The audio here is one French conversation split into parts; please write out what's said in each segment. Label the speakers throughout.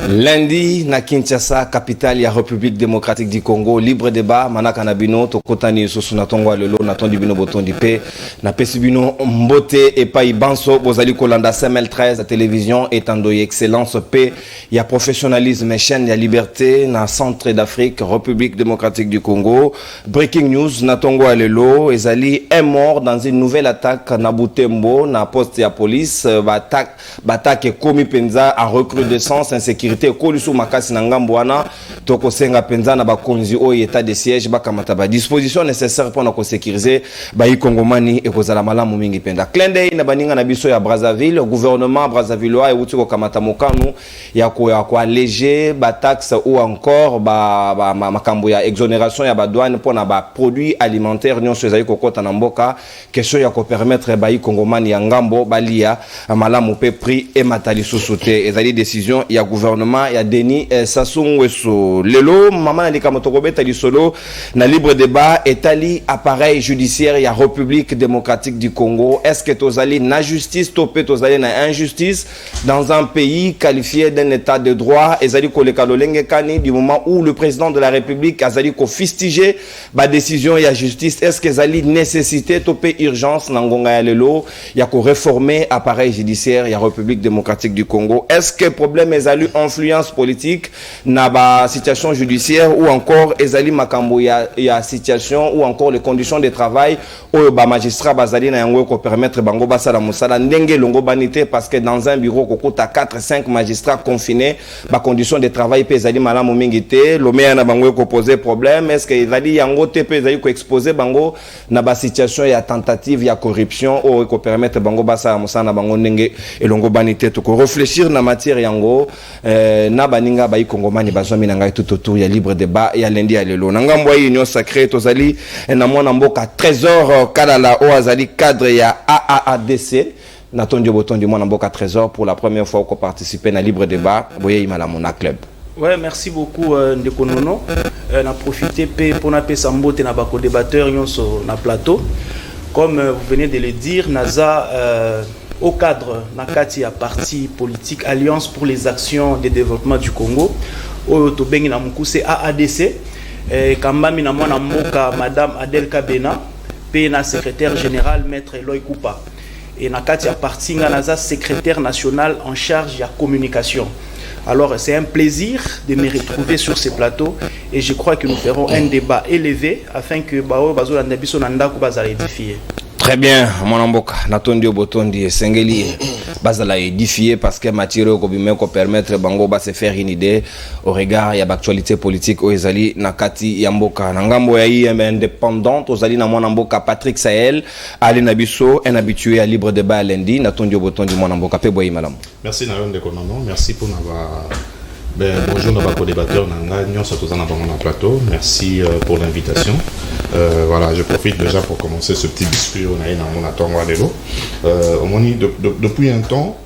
Speaker 1: Lundi, na Kinshasa, capitale ya République démocratique du Congo, libre débat, manaka na bino, tokotani sosu na tongo lelo, na tondi bino botondi pe, na pesi bino mbote et pa ibanso, bozali kolanda CML13, la télévision, etando excellence pe, ya professionnalisme, chaîne ya liberté, na centre d'Afrique, République démocratique du Congo. Breaking news, na tongo lelo, ezali est mort dans une nouvelle attaque na Butembo, na poste ya police, batak komi penza en recrudescence, insécurité. Kolisu makasi na ngambo wana toko senga penza na bakonzi o état de siège bakamata ba disposition nécessaire pour na ko sécuriser ba ikongomani e kozala malamu mingi penda klende na baninga na biso ya Brazzaville gouvernement Brazzavillois e wuti ko kamata mokanu ya ko alléger ba taxe ou encore ba makambo ya exonération ya ba douane pour na ba produits alimentaires nyonso ezali kokota na mboka question ya ko permettre ba ikongomani ya ngambo balia malamu pe prix et matali sosute ezali décision ya gouvernement ya Denis Sassou Nguesso lelo mama na likamotoko beta lisolo na libre débat etali appareil judiciaire ya République démocratique du Congo. Est-ce que tozali na justice topé tozali na injustice dans un pays qualifié d'un état de droit ezali koleka lolenge kani du moment où le président de la République azali ko fustiger ba décision ya justice? Est-ce que ezali nécessité topé urgence na ngonga ya lelo ya ko réformer appareil judiciaire ya République démocratique du Congo? Est-ce que problème ezali influence politique na ba situation judiciaire ou encore ezali makambo ya situation ou encore les conditions de travail ou ba magistrat bazali na yango ko permettre bango basala musala ndenge longo banité parce que dans un bureau kokota 4-5 magistrats confinés ba conditions de travail pe ezali malamu mingi te lomea na bango ko poser problème. Est-ce que ezali yango te pe ezali ko exposer bango na ba situation ya tentative ya corruption ou ko permettre bango basala musala na bango ndenge elongo banité to ko réfléchir na matière yango na baninga ba ikongomani bazwami na ngai tout autour ya libre débat ya lundi ya lelo na ngambo ya union sacrée tozali na mwana mboka trésor kalala o azali cadre ya AADC na tondi botondi mwana mboka trésor pour la première fois ko participer na libre débat boye imalamu na club.
Speaker 2: Ouais, merci beaucoup Ndeko Nono. Na profiter pour na pesa mbote na bako débatteur nyonso na plateau. Comme vous venez de le dire, Naza au cadre nakati ya parti politique Alliance pour les actions de développement du Congo oyo to bengi na mukuse AADC kambami na mwana mboka madame Adel Kabena pe na secrétaire général maître Eloy Koupa et nakati ya parti nga naza secrétaire national en charge ya communication. Alors c'est un plaisir de me retrouver sur ce plateau et je crois que nous ferons un débat élevé afin que bao bazo landa biso na ndako bazala édifier.
Speaker 1: Très bien, mon amboka, natondi obotondi sengeli bazala édifié parce que matière ko bimé ko permettre bango ba se faire une idée au regard ya l'actualité politique o ezali nakati ya mboka na ngambo ya indépendante ozali na mon amboka Patrick Sahel ali na biso un habitué à libre débat lundi natondi obotondi mon amboka pe boyi malam.
Speaker 3: Merci na Ndeko Konono, merci pour bonjour nos co-débatteurs sur le plateau. Merci pour l'invitation. Voilà, je profite déjà pour commencer ce petit discours. Depuis un temps,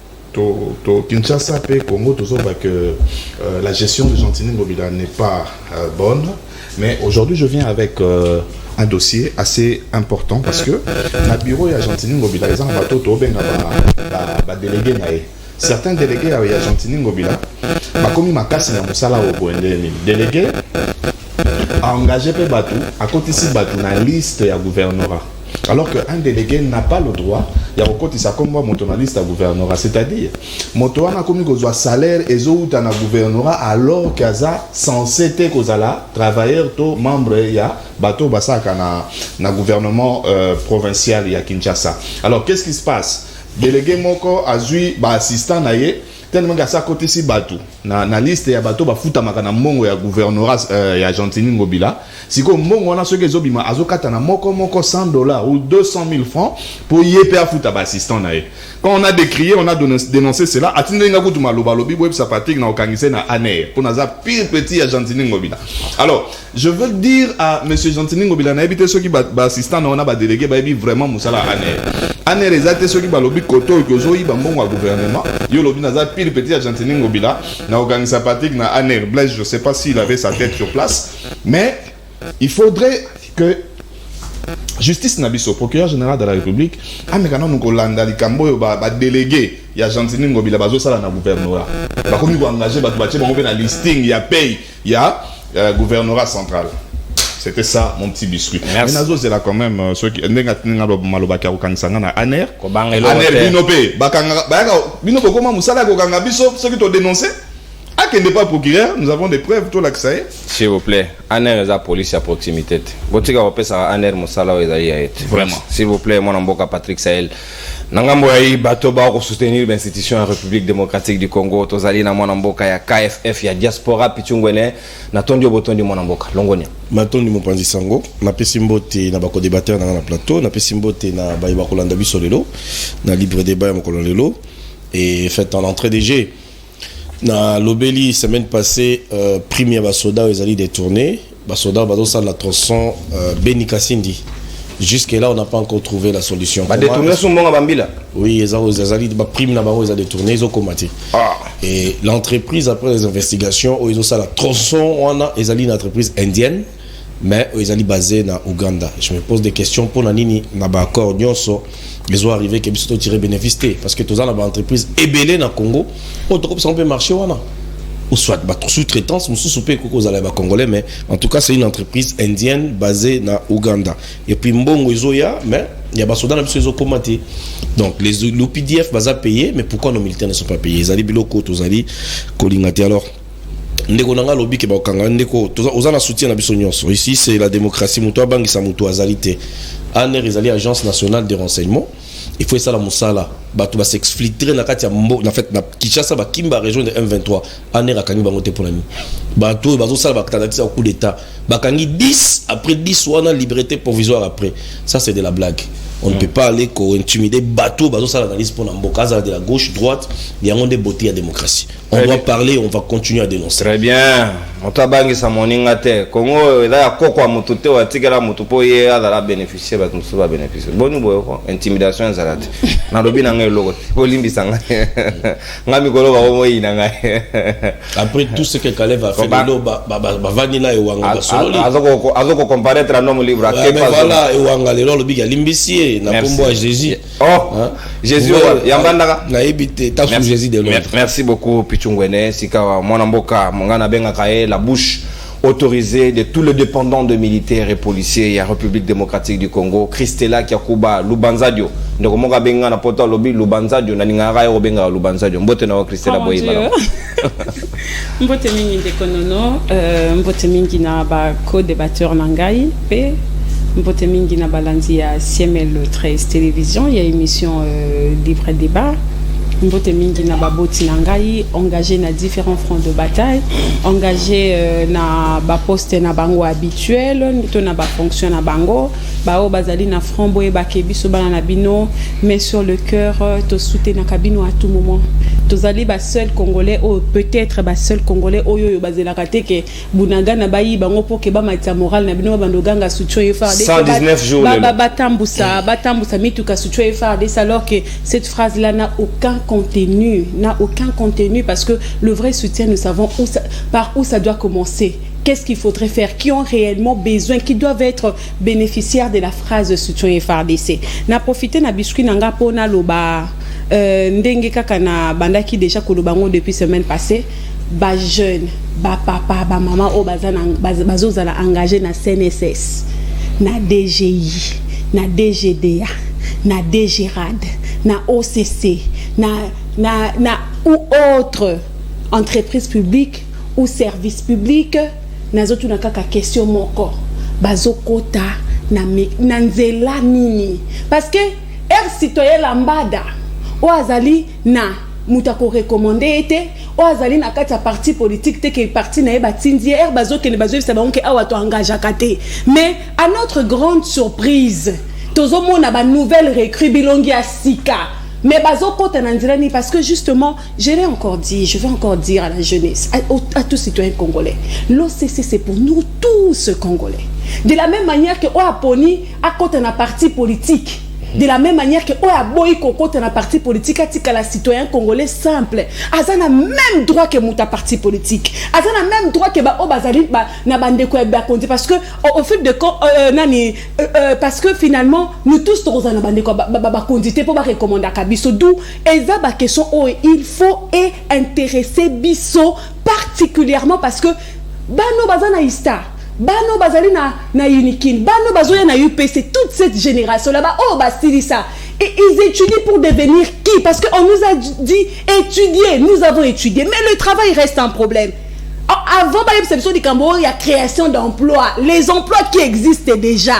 Speaker 3: Kinshasa et Congo, que la gestion de Gentini Ngobila n'est pas bonne. Mais aujourd'hui, je viens avec un dossier assez important parce que le bureau de Gentini Ngobila, ils ont un délégué. Certains délégués à Gentini Ngobila, comme Makasi na Moussala au délégué a engagé Batou, à côté de Batou, dans la liste à gouvernorat. Alors qu'un délégué n'a pas le droit, il y a un côté ça comme moi, mon liste à gouvernorat. C'est-à-dire, mon a commis un salaire et autres dans gouvernorat alors qu'il y a censé être travailleur, membre, il y a Batou Bassaka dans gouvernement provincial, il y a Kinshasa. Alors qu'est-ce qui se passe? Délégué moko azui ba assistant naie tellement que ça côté si Batou na liste ya Batou ba futa makana mongo ya gouvernorat ya Gentini Ngobila siko mongo na soki ezobima azokata na moko $100 ou 200 000 francs pour yéper à futa ba assistant naie. Quand on a décrié, on a dénoncé cela. Atinde nga kutu maloba lobi web sapatique na okangise na aner pour naza pire petit ya Gentini Ngobila. Alors, je veux dire à monsieur Gentini Ngobila na éviter ceux qui ba assistant na on a ba délégué ba ebi vraiment musala aner. Aner ezate ceux qui ba lobi koto ekozo yi ba mbongo gouvernement. Yo lobi naza pire petit ya Gentini Ngobila na okangise sapatique na aner. Blaise, je sais pas s'il avait sa tête sur place, mais il faudrait que justice nabiso procureur général de la République amekana nous kolanda likambo ba délégué ya Gentini Ngobila bazo sala na gouvernorat ba komi ko engager ba bache ba na listing ya paye ya gouvernorat central. C'était ça mon petit biscuit. Mais nazo c'est là quand même ceux qui ndenga tinga maloba ka okanisanga na aner binope bakanga binope comment musala ko kanga biso ceux qui t'ont dénoncé. Ah, qui n'est pas procureur, nous avons des preuves, tout là que ça est.
Speaker 1: S'il vous plaît, Aner la police à proximité. Botika va ça Aner Moussala
Speaker 3: vraiment.
Speaker 1: S'il vous plaît, mon amboka Patrick Sahel. Nangamboyi Batoba pour soutenir l'institution en République démocratique du Congo. Tozali na mon amboka ya KFF ya diaspora Pichungwene. Na tondio botondi mon amboka. Longonia.
Speaker 4: Matondi Mopanzi Sango. Na pesimbote na bako débatteur na plateau. Na pesimbote na baïba kolanda biso lelo. Na libre débat ya mokolon lelo. Et fait en entrée des jets. Na l'obéli semaine passée premier basoda ils allaient détourner basoda bazo ça la tronçon Beni Kassindi. Jusque là on n'a pas encore trouvé la solution.
Speaker 1: Ba détourner son bon bambila.
Speaker 4: Oui, ils allaient ba prime na baro ils a détourné ils ont combattu. Et l'entreprise après les investigations ils ont ça la tronçon on a ils allaient une entreprise indienne mais ils allaient basée na Ouganda. Je me pose des questions pour na nini na ba accord nyonso ils ont arrivé qu'ils sont tirés bénéfice parce que tous les entreprises ébélées dans le Congo on peut marcher ou soit sous-traitance ou sous-soupé aux alabas congolais mais en tout cas c'est une entreprise indienne basée dans Ouganda et puis mbongo izoya mais il y a pas soudan na biso commenté donc le PDF va payer mais pourquoi nos militaires ne sont pas payés ils allaient biloko tous allaient kolingati alors ndeko nanga lobby ke ba kanga ndeko ozana soutien na biso nyonso ici c'est la démocratie muto abangisa muto azalité aner ezali agence nationale de renseignement il faut ça la musala bato ba s'exfiltrer na kati ya na fait na Kinshasa ba kimba région de M23 aner akangi bango te pour nani bato bazo sala ba tentative coup d'état bakangi 10 après 10 wana liberté provisoire après ça c'est de la blague. On ne peut pas aller intimider bateau bateau ça l'analyse pour n'imboka de la gauche droite il y a un des beautés à démocratie on doit parler on va continuer à dénoncer.
Speaker 1: Très bien on t'a bangi sa moninga te Congo là kokwa mututé wa tigala mutupo ye ala bénéficier ba musu ba bénéficier bonu boyo intimidation nzalate na lobi na ngai logo olimbi sanga ngami kolo ba mo ina ngai
Speaker 4: après tout ce que Caleb a fait lo ba vanilla e wanga solo
Speaker 1: azoko comparaître un homme libre à
Speaker 4: kepa voilà e wanga le lobi ya limbisi na pombo à Jésus.
Speaker 1: Jésus yambandaka
Speaker 4: na ebité ta sous Jésus de l'autre.
Speaker 1: Merci beaucoup Pichungwene sika mwana mboka mongana benga kae la bouche autorisée de tous les dépendants de militaires et policiers ya République démocratique du Congo Christela Kiakuba Lubanzadio ndoko monga benga na poto lobi Lubanzadio na ninga rayo benga Lubanzadio mbote na Christela boyibala
Speaker 5: mbote mingi ndekonono mbote mingi na ba co-débatteur nangai pe mbote mingi na balanzi ya CML 13 télévision il y a émission libre débat mbote mingi na baboti nangai engagé na différents fronts de bataille engagé na ba poste na bango habituel to na ba fonction na bango ba o bazali na front boye ba kebiso bana na bino mais sur le cœur to soutenir na kabino à tout moment tozali ba seul congolais ou peut-être ba seul congolais oyo bazela kateke bunaga na bayi bango pour que ba matia moral na bino bandoganga soutien e faire
Speaker 1: 119 jours
Speaker 5: batambusa mituka soutien e faire alors que cette phrase là n'a aucun contenu parce que le vrai soutien nous savons par où ça doit commencer. Qu'est-ce qu'il faudrait faire? Qui ont réellement besoin? Qui doivent être bénéficiaires de la phrase soutien FARDC? Na profité na biscuit nanga pona loba ndenge kaka na bandaki déjà kolobango depuis semaine passée. Ba jeune, ba papa, ba maman o bazozala engagé na CNSS, na DGI, na DGDA, na DGRAD, na OCC, na ou autre entreprise publique ou service public nazotu na kaka question moko bazokota na nzela nini parce que citoyen lambada o azali na mutako recommander été o azali na kati ya parti politique te que parti na batindi bazoke ne bazobisa bango ke awa to engage akate mais à notre grande surprise tozomona ba nouvelle recrue bilongi ya sika. Mais parce que justement, je vais encore dire à la jeunesse, à tous citoyens congolais, l'OCC c'est pour nous tous Congolais. De la même manière que Oaponi a côté un parti politique, De la même manière que Oya Boy Koko dans la parti politique, à la citoyen congolais simple. Azana même droit que mon parti politique. Azana même droit que Bazali na bande ko Bakondi parce que au fil de parce que finalement nous tous tous na bande ko Bakondi te pour ba recommander Kabiso d'où eza ba question il faut intéresser Biso particulièrement parce que bano bazana ista bano bazali na Unikin bano bazoya na UPC toute cette génération là-bas ça et ils étudient pour devenir qui parce que on nous a dit étudier nous avons étudié mais le travail reste un problème. Avant il y a création d'emplois les emplois qui existent déjà.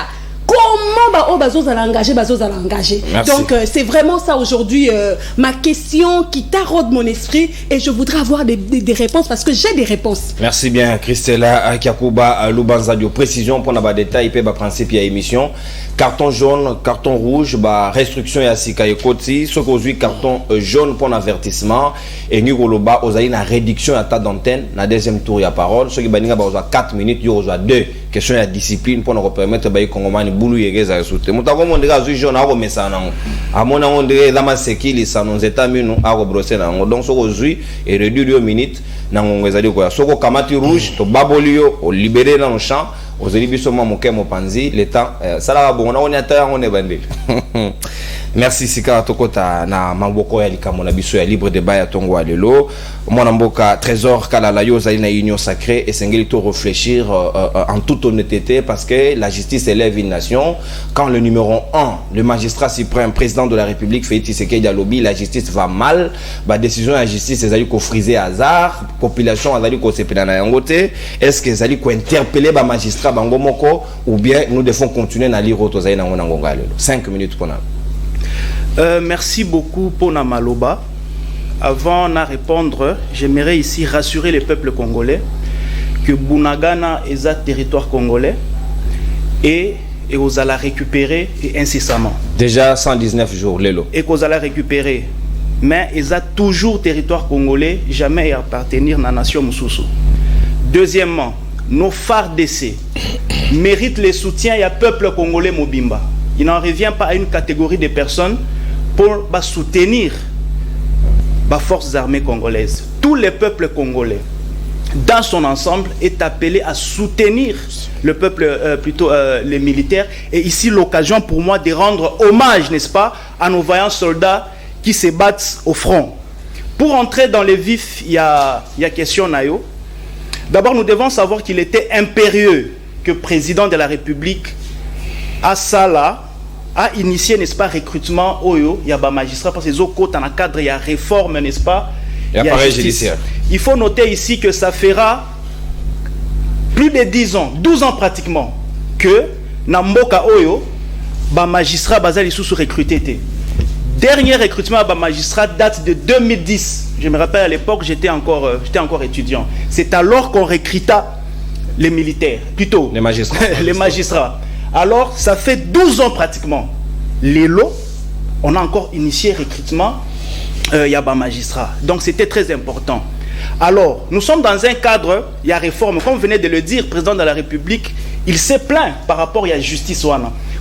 Speaker 5: Comment Bazo va l'engager, Donc c'est vraiment ça aujourd'hui ma question qui taraude mon esprit et je voudrais avoir des réponses parce que j'ai des réponses.
Speaker 1: Merci bien Christella Kiakuba Lubanzadio. Précision pour les détails et le principe de l'émission. Carton jaune, carton rouge, restriction et Sika et Koti. Ce qu'aujourd'hui carton jaune pour l'avertissement et nous avons une réduction à ta d'antenne. Dans le deuxième tour il y a parole. Ce qui ont 4 minutes, il y a 2 questions de discipline pour nous permettre de Congomani boulou yegeza resute. Mutako mondeka zu jaune a remesa nango. Amona ondere la masekili sa nos états minu a rebrosser nango. Donc ce qu'aujourd'hui est réduit 2 minutes nango ezali ko. Soko kamati rouge to babolio o libérer dans le champ. Aux élibissements mon panzi le temps ça là bon on est à on est bandé. Merci Sika Tokota na maboko ya likamona biso ya libre débat ya tongo alelo mona mboka trésor kalala yo zali na union sacrée et sengeli to réfléchir en toute honnêteté parce que la justice élève une nation quand le numéro 1 le magistrat suprême président de la République Félix Tshisekedi alobi la justice va mal ba décision ya justice ezali ko friser hasard population ezali ko sepela na yangote est-ce que ezali ko interpeller ba magistrat bango moko ou bien nous devons continuer na lire auto zali na ngonga alelo 5 minutes pour nous.
Speaker 2: Merci beaucoup pour Namaloba. Avant de répondre, j'aimerais ici rassurer les peuples congolais que Bunagana est un territoire congolais et vous allez récupérer incessamment.
Speaker 1: Déjà 119 jours, Lelo.
Speaker 2: Et que vous allez récupérer. Mais ils ont toujours territoire congolais, jamais appartenir à la nation Moussoussou. Deuxièmement, nos FARDC méritent le soutien du peuple congolais Mobimba. Il n'en revient pas à une catégorie de personnes pour soutenir les forces armées congolaises. Tout le peuple congolais, dans son ensemble, est appelé à soutenir le peuple, les militaires. Et ici, l'occasion pour moi de rendre hommage, n'est-ce pas, à nos vaillants soldats qui se battent au front. Pour entrer dans les vifs, il y a question Nayo. D'abord, nous devons savoir qu'il était impérieux que le président de la République a initié, n'est-ce pas, recrutement Oyo, il y a des magistrats parce que les autres dans le cadre il y a réforme, n'est-ce pas,
Speaker 1: il y a pareil judiciaire.
Speaker 2: Il faut noter ici que ça fera plus de 10 ans, 12 ans pratiquement que Namboka Oyo, les magistrats basés sous recrutés. Dernier recrutement des magistrats date de 2010. Je me rappelle à l'époque, j'étais encore étudiant. C'est alors qu'on recruta les militaires, plutôt
Speaker 1: les magistrats.
Speaker 2: Les magistrats. Alors, ça fait 12 ans pratiquement. Les lots, on a encore initié le recrutement, il y a des magistrats. Donc, c'était très important. Alors, nous sommes dans un cadre, il y a réforme. Comme vous venez de le dire, le président de la République, il s'est plaint par rapport à la justice.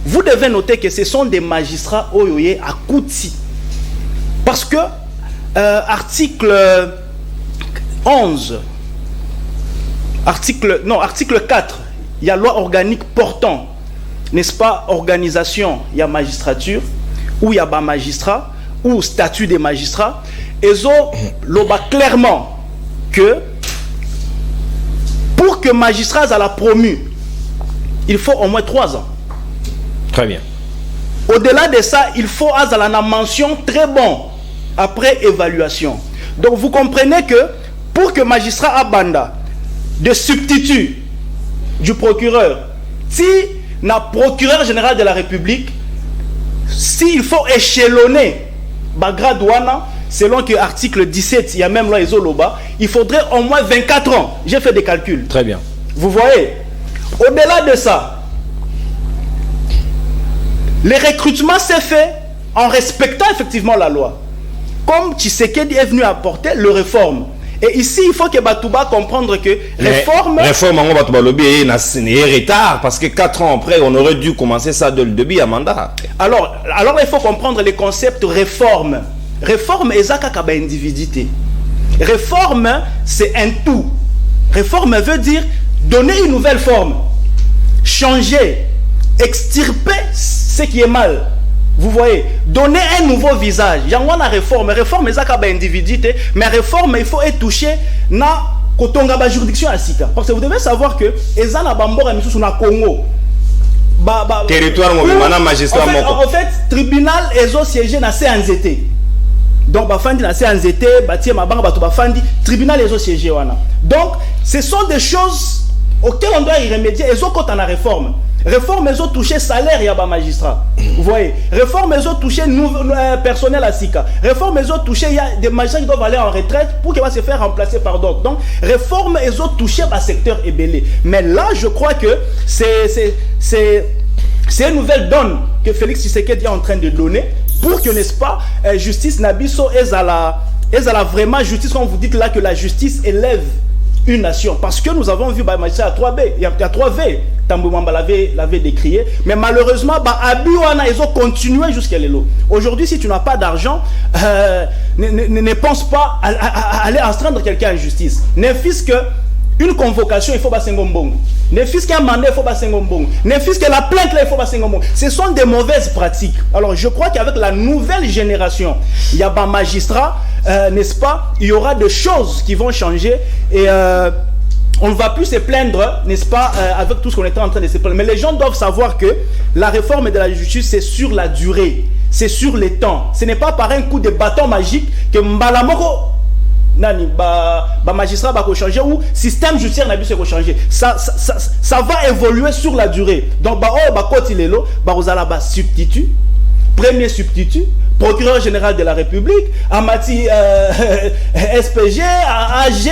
Speaker 2: Vous devez noter que ce sont des magistrats oyoye à Kouti. Parce que, article 11, article 4, il y a loi organique portant, n'est-ce pas, organisation, il y a magistrature, où il y a des magistrats, ou statut des magistrats, et l'on voit clairement que pour que magistrat à la promu, il faut au moins 3 ans.
Speaker 1: Très bien.
Speaker 2: Au-delà de ça, il faut à la mention très bon après évaluation. Donc vous comprenez que pour que magistrat a banda de substitut du procureur, si le procureur général de la République, s'il faut échelonner Bagradouana, selon que l'article 17, il y a même là il faudrait au moins 24 ans. J'ai fait des calculs.
Speaker 1: Très bien.
Speaker 2: Vous voyez, au-delà de ça, le recrutement s'est fait en respectant effectivement la loi. Comme Tshisekedi est venu apporter le réforme. Et ici, il faut que Batouba comprendre que réforme...
Speaker 1: Réforme, on va te lobby, c'est retard, parce que 4 ans après, on aurait dû commencer ça dès le début à mandat.
Speaker 2: Alors, il faut comprendre les concepts réforme. Réforme, c'est une individualité. Réforme, c'est un tout. Réforme veut dire donner une nouvelle forme, changer, extirper ce qui est mal. Vous voyez, donner un nouveau visage. Il y a une réforme. Réforme, c'est une individualité, mais réforme, il faut être touché na kotonga ba juridiction à Sika. Parce que vous devez savoir que les gens bambora misu na Congo.
Speaker 1: Territoire magistrat.
Speaker 2: En fait, tribunal est siégé na CNZT. Donc bafandi na CNZT, batie mabanga bato bafandi, tribunal est siégé wana. Donc ce sont des choses auxquelles on doit y remédier. Et quand on a réforme. Réforme, ils ont touché salaire, il y a des magistrats. Vous voyez, réforme, ils ont touché personnel à Sika. Réforme, ils ont touché, il y a des magistrats qui doivent aller en retraite pour qu'ils vont se faire remplacer par d'autres. Donc, réforme, ils ont touché le secteur ébélé. Mais là, je crois que c'est une nouvelle donne que Félix Tshisekedi est en train de donner pour que, n'est-ce pas, justice Nabiso est à la vraiment justice, comme vous dites là, que la justice élève une nation. Parce que nous avons vu à 3B, il y a 3V, Tamboumamba l'avait décrié, mais malheureusement, Abiwana, ils ont continué jusqu'à l'élo. Aujourd'hui, si tu n'as pas d'argent, ne pense pas à aller astreindre quelqu'un en justice. Ne fût-ce que une convocation, il faut passer un bonbon. Ne fût-ce qu'un mandat, il faut passer un bonbon. Ne fût-ce que la plainte, là, il faut passer un bonbon. Ce sont des mauvaises pratiques. Alors, je crois qu'avec la nouvelle génération, il y a des magistrats, n'est-ce pas, il y aura des choses qui vont changer et on ne va plus se plaindre, n'est-ce pas, avec tout ce qu'on était en train de se plaindre. Mais les gens doivent savoir que la réforme de la justice, c'est sur la durée, c'est sur les temps. Ce n'est pas par un coup de bâton magique que Mbalamoko, magistrat va changer ou système judiciaire n'a pas changer. Ça va évoluer sur la durée. Donc, vous allez substitut, premier substitut, procureur général de la République, Amati SPG, AG,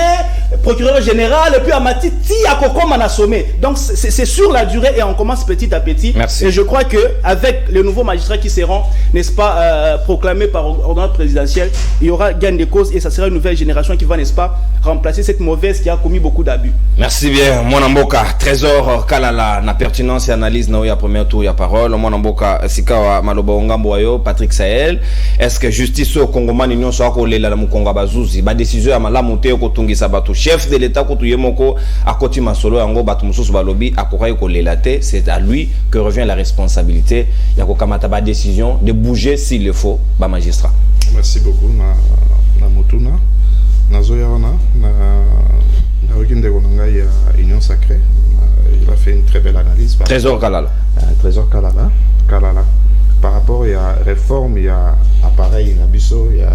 Speaker 2: procureur général, et puis Amati Tiakoko Manasomé. Donc c'est sur la durée et on commence petit à petit.
Speaker 1: Merci.
Speaker 2: Et je crois qu'avec les nouveaux magistrats qui seront, n'est-ce pas, proclamés par ordonnance présidentielle, il y aura gain de cause et ça sera une nouvelle génération qui va, n'est-ce pas, remplacer cette mauvaise qui a commis beaucoup d'abus.
Speaker 1: Merci bien. Mwanamboka, Trésor Kalala, na pertinence et analyse na ya premier tour ya parole. Mwanamboka Sikawa Maloba Ongambo Ayo, Patrick Sahel. Est-ce que justice au Congomani nyon so akolela na mukonga bazuzi ba décision ya malamu te ko tungisa bato chef de l'état ko tuyemoko akoti masolo yango bato mususu balobi akokai ko lelate, c'est à lui que revient la responsabilité ya ko kamata ba décision de bouger s'il le faut ba magistrat.
Speaker 3: Merci beaucoup na motuna na zoyana na okinde konanga ya Union Sacrée. Il a fait une très belle analyse.
Speaker 1: Trésor Kalala.
Speaker 3: Trésor Kalala. Par rapport à la réforme, il y a appareil Nabiso, il y a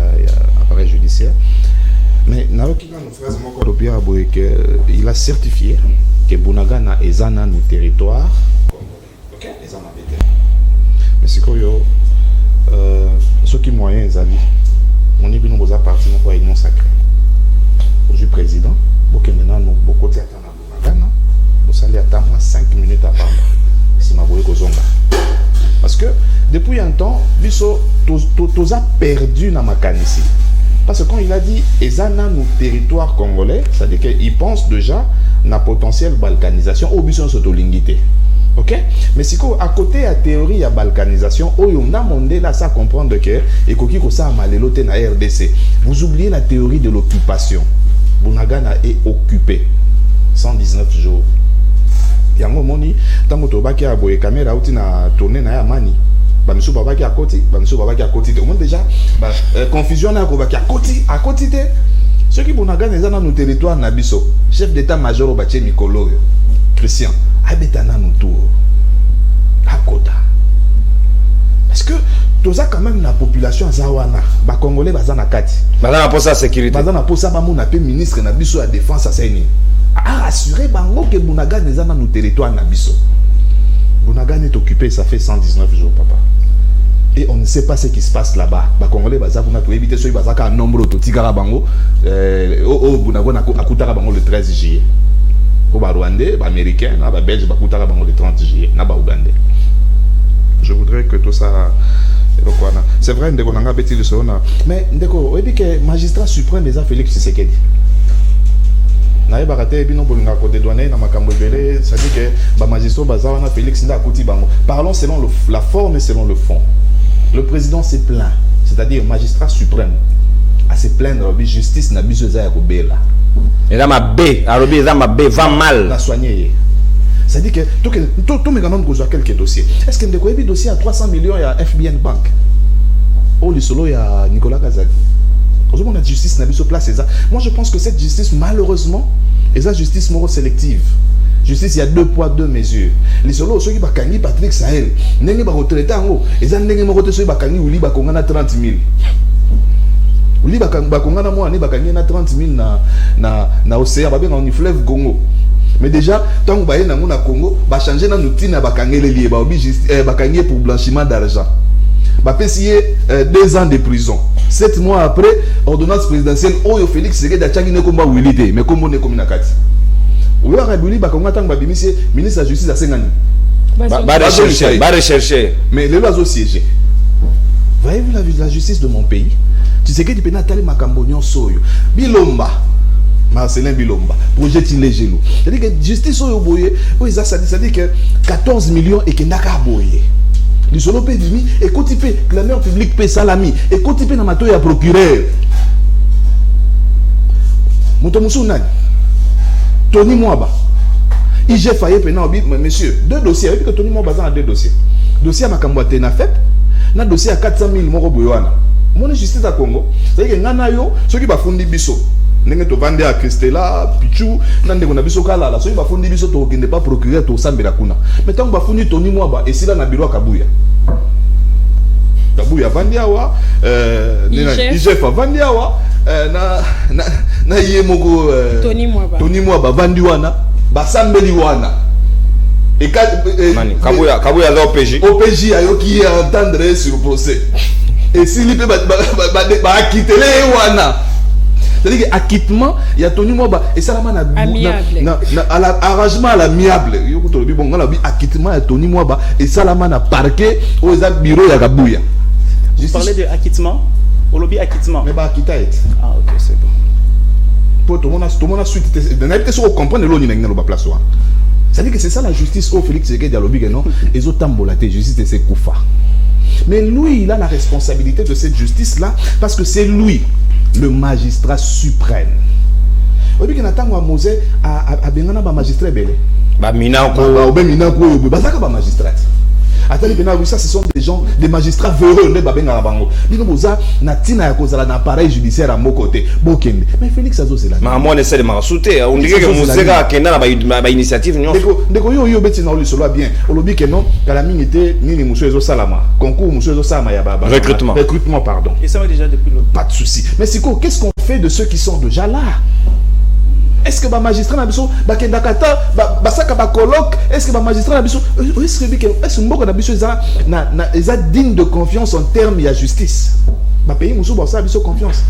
Speaker 3: appareil judiciaire. Mais il a certifié que Bunagana est dans nos territoires. Ok, mais c'est quoi ce qui est moyen, on est bien parti dans la Union Sacrée. Aujourd'hui, président, maintenant, beaucoup de temps à Bunagana, vous allez attendre 5 minutes à parler. Si ma voix est parce que depuis un temps, Bisso, tous a perdu dans ma canne ici. Parce que quand il a dit Ezana nos territoires congolais, c'est-à-dire qu'il pense déjà na potentielle balkanisation au Bisso s'autolingité. Ok? Mais si à côté de la théorie de balkanisation, on a demandé là ça comprendre que et koki ko ça malelote na RDC. Vous oubliez la théorie de l'occupation. Bunagana est occupé 119 jours. Yango moni tango to baki a boye caméra outi na tourner na ya mani ba misu babaki a côté au moins déjà confusion na ko baki à côté te ceux qui Bunagana za na nos territoires na biso chef d'état major au batie Mikolo Christian abetana no tour à Kota parce que toza quand même la population zawana ba congolais baza na kati
Speaker 1: baza na posa sécurité
Speaker 3: baza na posa ba mona pe ministre na biso ya défense assaini a rassuré bango que Bunagana est dans nos territoires nabiso. Bunagana est occupé, ça fait 119 jours, papa. Et on ne sait pas ce qui se passe là-bas. Les Congolais, ils ont évité ce qu'ils ont nombre de tigara bango. Au Bunagana, akutara bango le 13 juillet. Au Rwandais, les Américains, les Belges, akutara bango le 30 juillet. Les Ougandais. Je voudrais que tout ça. C'est vrai, mais ndeko, magistrat suprême déjà Félix Tshisekedi. nae baraté bino bolinga ko dédouaner na makambo belé, ça dit que ba magistrat bazawana Félix nda akuti bango. Parlons selon la forme et selon le fond. Le président s'est plaint, c'est-à-dire magistrat suprême à se plaindre de justice na biso za ya ko bela.
Speaker 1: Et là ma B, Arobi là ma B va mal.
Speaker 3: La soigner. C'est-à-dire que tout me gagne que quelques dossiers. Est-ce que ndeko yebi dossier à 300 millions ya FBN Bank? Oh le solo ya Nicolas Kazadi. Aujourd'hui, on a justice n'a pas place. Moi, je pense que cette justice, malheureusement, est la justice sélective. Justice, il y a 2 poids, 2 mesures. Les solos, ceux qui ont gagné Patrick Sahel, ils ont retraité en haut. Ils ont retraité ceux qui ont gagné 30 000. Ils ont gagné 30 000 na océan, dans le fleuve Congo. Mais déjà, tant que vous avez Congo, va changer dans l'outil, va gagner pour blanchiment d'argent. Va payer 2 ans de prison. 7 mois après, ordonnance présidentielle, Oyo Félix Tshisekedi a tchangé combat Wilité, mais comme on est comme Nakati. Ou alors, ministre de la Justice à 5 ans.
Speaker 1: Va rechercher.
Speaker 3: Mais les lois siégé. Voyez-vous la justice de mon pays? Tshisekedi peut n'attendre ma cambonion soyo. Bilomba. Marcelin Bilomba. Projet Tilégelo. C'est-à-dire que justice soyo boye, ça dit que 14 millions et que n'a boye. Le solo peut dire, écoute, il fait clameur public paie salami, écoute, il fait dans ma toile à procureur. Motomusu Nani, Tony Mwaba, IG Faye Pena, monsieur, 2 dossiers, et puis que Tony Mwaba a 2 dossiers. Dossier à Makamboate na FEP, na dossier à 400 000 Moro Boyoana. Mon justice à Congo, c'est-à-dire que Nanayo, ceux qui va fonder Bisso. Nenge to vande à Christella, Pichu, nande kona biso kala la, so ba fundi biso to kende pas procureur to sambela kuna. Mais tant ba fundi Tony Mwaba et sila na biro Kabuya. Kabuya vande awa IGF vande awa na yemoko
Speaker 5: Tony
Speaker 3: Mwaba vandi wana ba sambeli wana. Et
Speaker 1: Kabuya za
Speaker 3: OPJ ayoki entendre sur procès. Et s'il peut ba akitele wana. C'est-à-dire qu'acquittement, il y a Tony Mwaba et ça arrangement à l'amiable. Acquittement, il y a Tony Mwaba et ça la parquet au bureau de Kabuya.
Speaker 2: Vous parlez de acquittement au lobby acquittement.
Speaker 3: Mais bah acquittement.
Speaker 2: Ah ok, c'est bon.
Speaker 3: Pour tout le monde a suite. On comprend le lot de la place. C'est-à-dire que c'est ça la justice au Félix Tshisekedi à lobby que non. Ils ont tambolaté justice de ses Koufa. Mais lui, il a la responsabilité de cette justice-là parce que c'est lui. Le magistrat suprême. Vous voyez que Nathan Mose a bien un magistrat belé. Magistrat. Attendez, ça ce sont des gens, des magistrats véreux, des babenga bango. Bino boza natina ya kozala na appareil judiciaire à mon côté. Bokende. Mais Félix Azo c'est là.
Speaker 1: Mais moi on essaie de m'assouter. On dirait que Mosega kenda na initiative non.
Speaker 3: Deko yo beti na oli solo bien. Olobi que non, Kalami était ni Mousso Ezo Salama. Concours Mousso Ezo Salama ya baba. Recrutement pardon.
Speaker 2: Et ça va déjà depuis le
Speaker 3: pas de souci. Mais c'est quoi, qu'est-ce qu'on fait de ceux qui sont déjà là? Est-ce que le magistrat n'a pas de Dakata, est-ce que le magistrat n'a pas est digne de confiance en termes de justice? Le pays Moussou a confiance.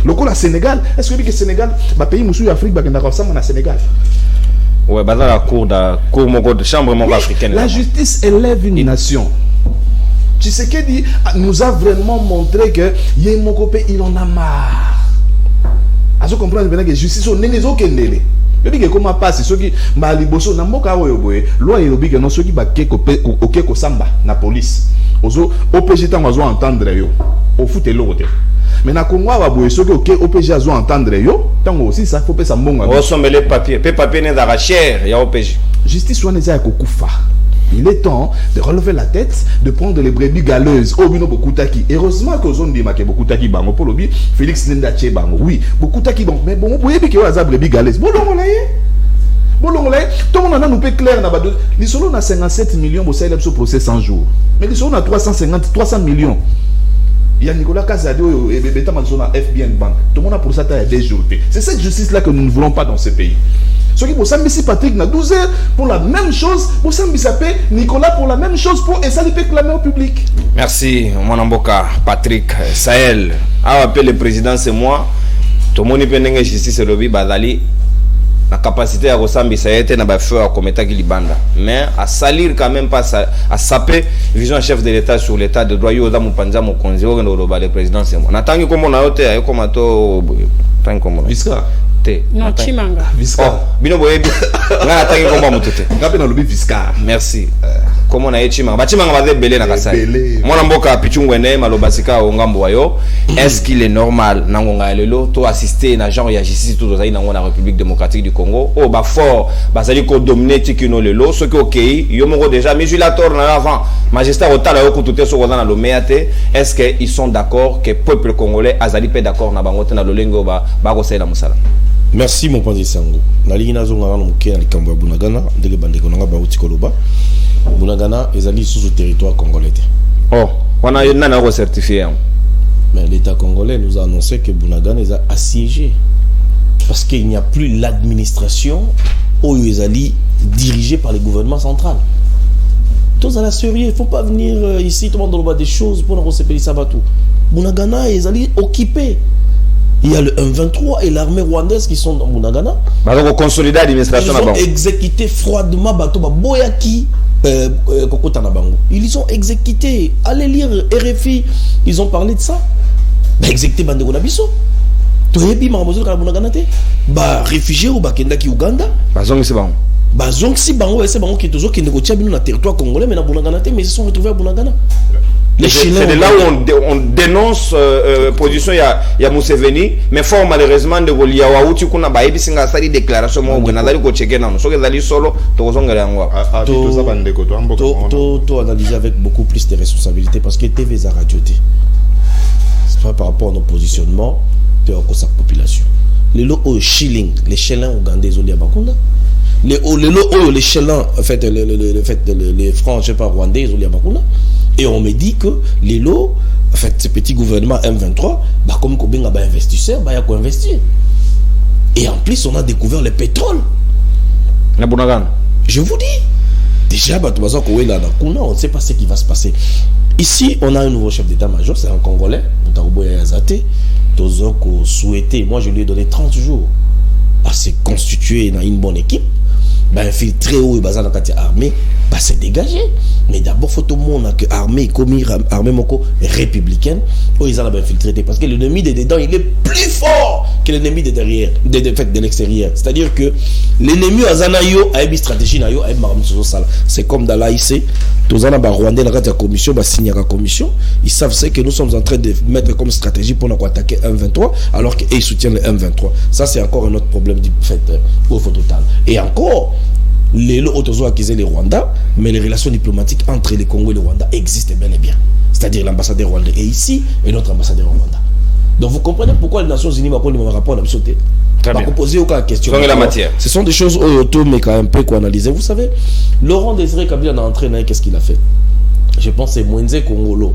Speaker 3: Le coup, le Sénégal, est-ce que le Sénégal, le pays Moussou Afrique, le Sénégal?
Speaker 1: Oui, dans la cour de chambre africaine.
Speaker 3: La justice élève une nation. Tshisekedi nous a vraiment montré que Yemokopé, il en a marre. À ce comprendre que justice n'est pas kendele. Je dis que comment passe ceux qui maliboso na mboka oyo boye loi elobi que non ceux qui ba ko samba na police ozo OPJ tant ozo entendre yo au foot l'autre. Mais na Congo ba boye ceux qui OPJ ozo entendre yo tant aussi ça faut pas ça mbonga.
Speaker 1: On somme les papiers n'est pas cher ya OPJ.
Speaker 3: Justice wana za ko kufa. Il est temps de relever la tête, de prendre les brebis galeuses. Oh, bino Bokutaki. Heureusement que zone dit que Bokutaki bango pour lobby Félix Nendache bango. Oui, Bokutaki bango. Mais bon, vous voyez que vous avez brebis galeuses. Bon, on l'a tout le monde a nous peut clair na bado. Les solo na 57 millions pour célébrer ce procès 100 jours. Mais les solo na 300 millions. Il y a Nicolas Kazado et Bébé Tamanzona FBN Bank. Tout le monde a pour ça à des jours. C'est cette justice là que nous ne voulons pas dans ce pays. Ceux qui pour Sambisi Patrick na 12 heures pour la même chose, pour Sambisi Nicolas pour la même chose, pour et ça lui peut clamer au public.
Speaker 1: Merci, mon amboka Patrick Sahel. A appelé le président c'est moi. Tout le monde peut n'engager justice lobby badali. La capacité à ressembler ça a été na ba feu à commettre qui libanda. Mais à salir quand même pas à saper vision chef de l'État sur l'État de droit yo za mupanza mo konzi o le président c'est moi. Natangi comme on a été comme to tant comme
Speaker 3: Visca
Speaker 1: T.
Speaker 5: Non, Chimanga.
Speaker 3: Viscar.
Speaker 1: Bino boye. Nga atangi komba mutote.
Speaker 3: Ngapi na lobi Viscar.
Speaker 1: Merci. Comment na Chimanga? Ba Chimanga ba belé na Kasai. Mwana mboka Pichungwene malobasika o ngambo wayo. Est-ce qu'il est normal nangonga lelo to assister na genre ya justice tout dans na République démocratique du Congo? Oh ba fort, ba sali ko dominer tikino lelo, ce que OK, yo moko déjà mais la tor na avant. Magistrat otala yo kututé so na lo meate. Est-ce que ils sont d'accord que peuple congolais azali pe d'accord na bango na lolengo ba ko sela musala?
Speaker 4: Merci mon père Sango. Nalingi nazonga na muke na likambo ya Bunagana, ndenge bandeko nanga ba uti koloba. Bunagana ezali sous territoire congolais.
Speaker 1: Oh, on a une nana certifié.
Speaker 4: Mais l'État congolais nous a annoncé que Bunagana est assiégé. Parce qu'il n'y a plus l'administration où ils allaient dirigée par le gouvernement central. Tous à la sérieux, il ne faut pas venir ici, tout le monde doit des choses pour nous recevoir ça tout. Bunagana, ils allaient occuper. Il y a le M23 et l'armée rwandaise qui sont dans Bunagana.
Speaker 1: Ils
Speaker 4: ont exécuté froidement Bato Boyaki. Ils ont exécuté. Allez lire RFI, ils ont parlé de ça. Exécuté Bandeko Nabiso. Toyebi Maramozo Bunagana te. Réfugiés au Bakenda ki Uganda.
Speaker 1: Bazong c'est bon.
Speaker 4: Bazong si bango et c'est bango qui toujours qui négocient dans le territoire congolais mais na Bunagana te mais ils se sont retrouvés à Bunagana.
Speaker 1: C'est de là où on dénonce position il y a Museveni mais fort malheureusement de Golia wa uti kuna ba ebi singa sali déclaration mo ngena dali ko checker na so ke dali solo to zongela yango
Speaker 4: to analyser avec beaucoup plus de responsabilités parce que TV za radio t c'est pas par rapport à nos positionnements de sa population les lots au shilling les shillings ougandais au Liabakunda les lots les shillings en fait les francs je sais pas rwandais au Liabakunda. Et on me dit que les lots, en fait, ce petit gouvernement M23, bah, comme Kobenga bah, investisseur, bah, il y a quoi investir. Et en plus, on a découvert le pétrole. Je vous dis. Déjà, bah, on ne sait pas ce qui va se passer. Ici, on a un nouveau chef d'état-major, c'est un Congolais, moi, je lui ai donné 30 jours à se constituer dans une bonne équipe. Bah, infiltrer ou bazar dans la armée, bah, c'est dégagé. Mais d'abord, il faut tout le monde que l'armée, comme l'armée républicaine, où ils ont infiltré. Parce que l'ennemi de dedans, il est plus fort que l'ennemi de derrière, de l'extérieur. C'est-à-dire que l'ennemi a une stratégie, c'est comme dans l'AIC, tous les Rwandais dans la commission, signé la commission, ils savent que nous sommes en train de mettre comme stratégie pour nous attaquer M23, alors qu'ils soutiennent le M23. Ça, c'est encore un autre problème du fait au total. Et encore, les autres accusés les Rwandais, mais les relations diplomatiques entre les Congo et le Rwanda existent bel et bien. C'est-à-dire l'ambassadeur rwandais est ici et notre ambassadeur au Rwanda. Donc vous comprenez pourquoi les Nations Unies m'ont rapport à la sauté. Poser aucune question.
Speaker 1: La matière.
Speaker 4: Ce sont des choses auto mais quand même peu qu'on analyse. Vous savez, Laurent Désiré Kabila a entraîné, qu'est-ce qu'il a fait? Je pense que c'est Mwenze Kongolo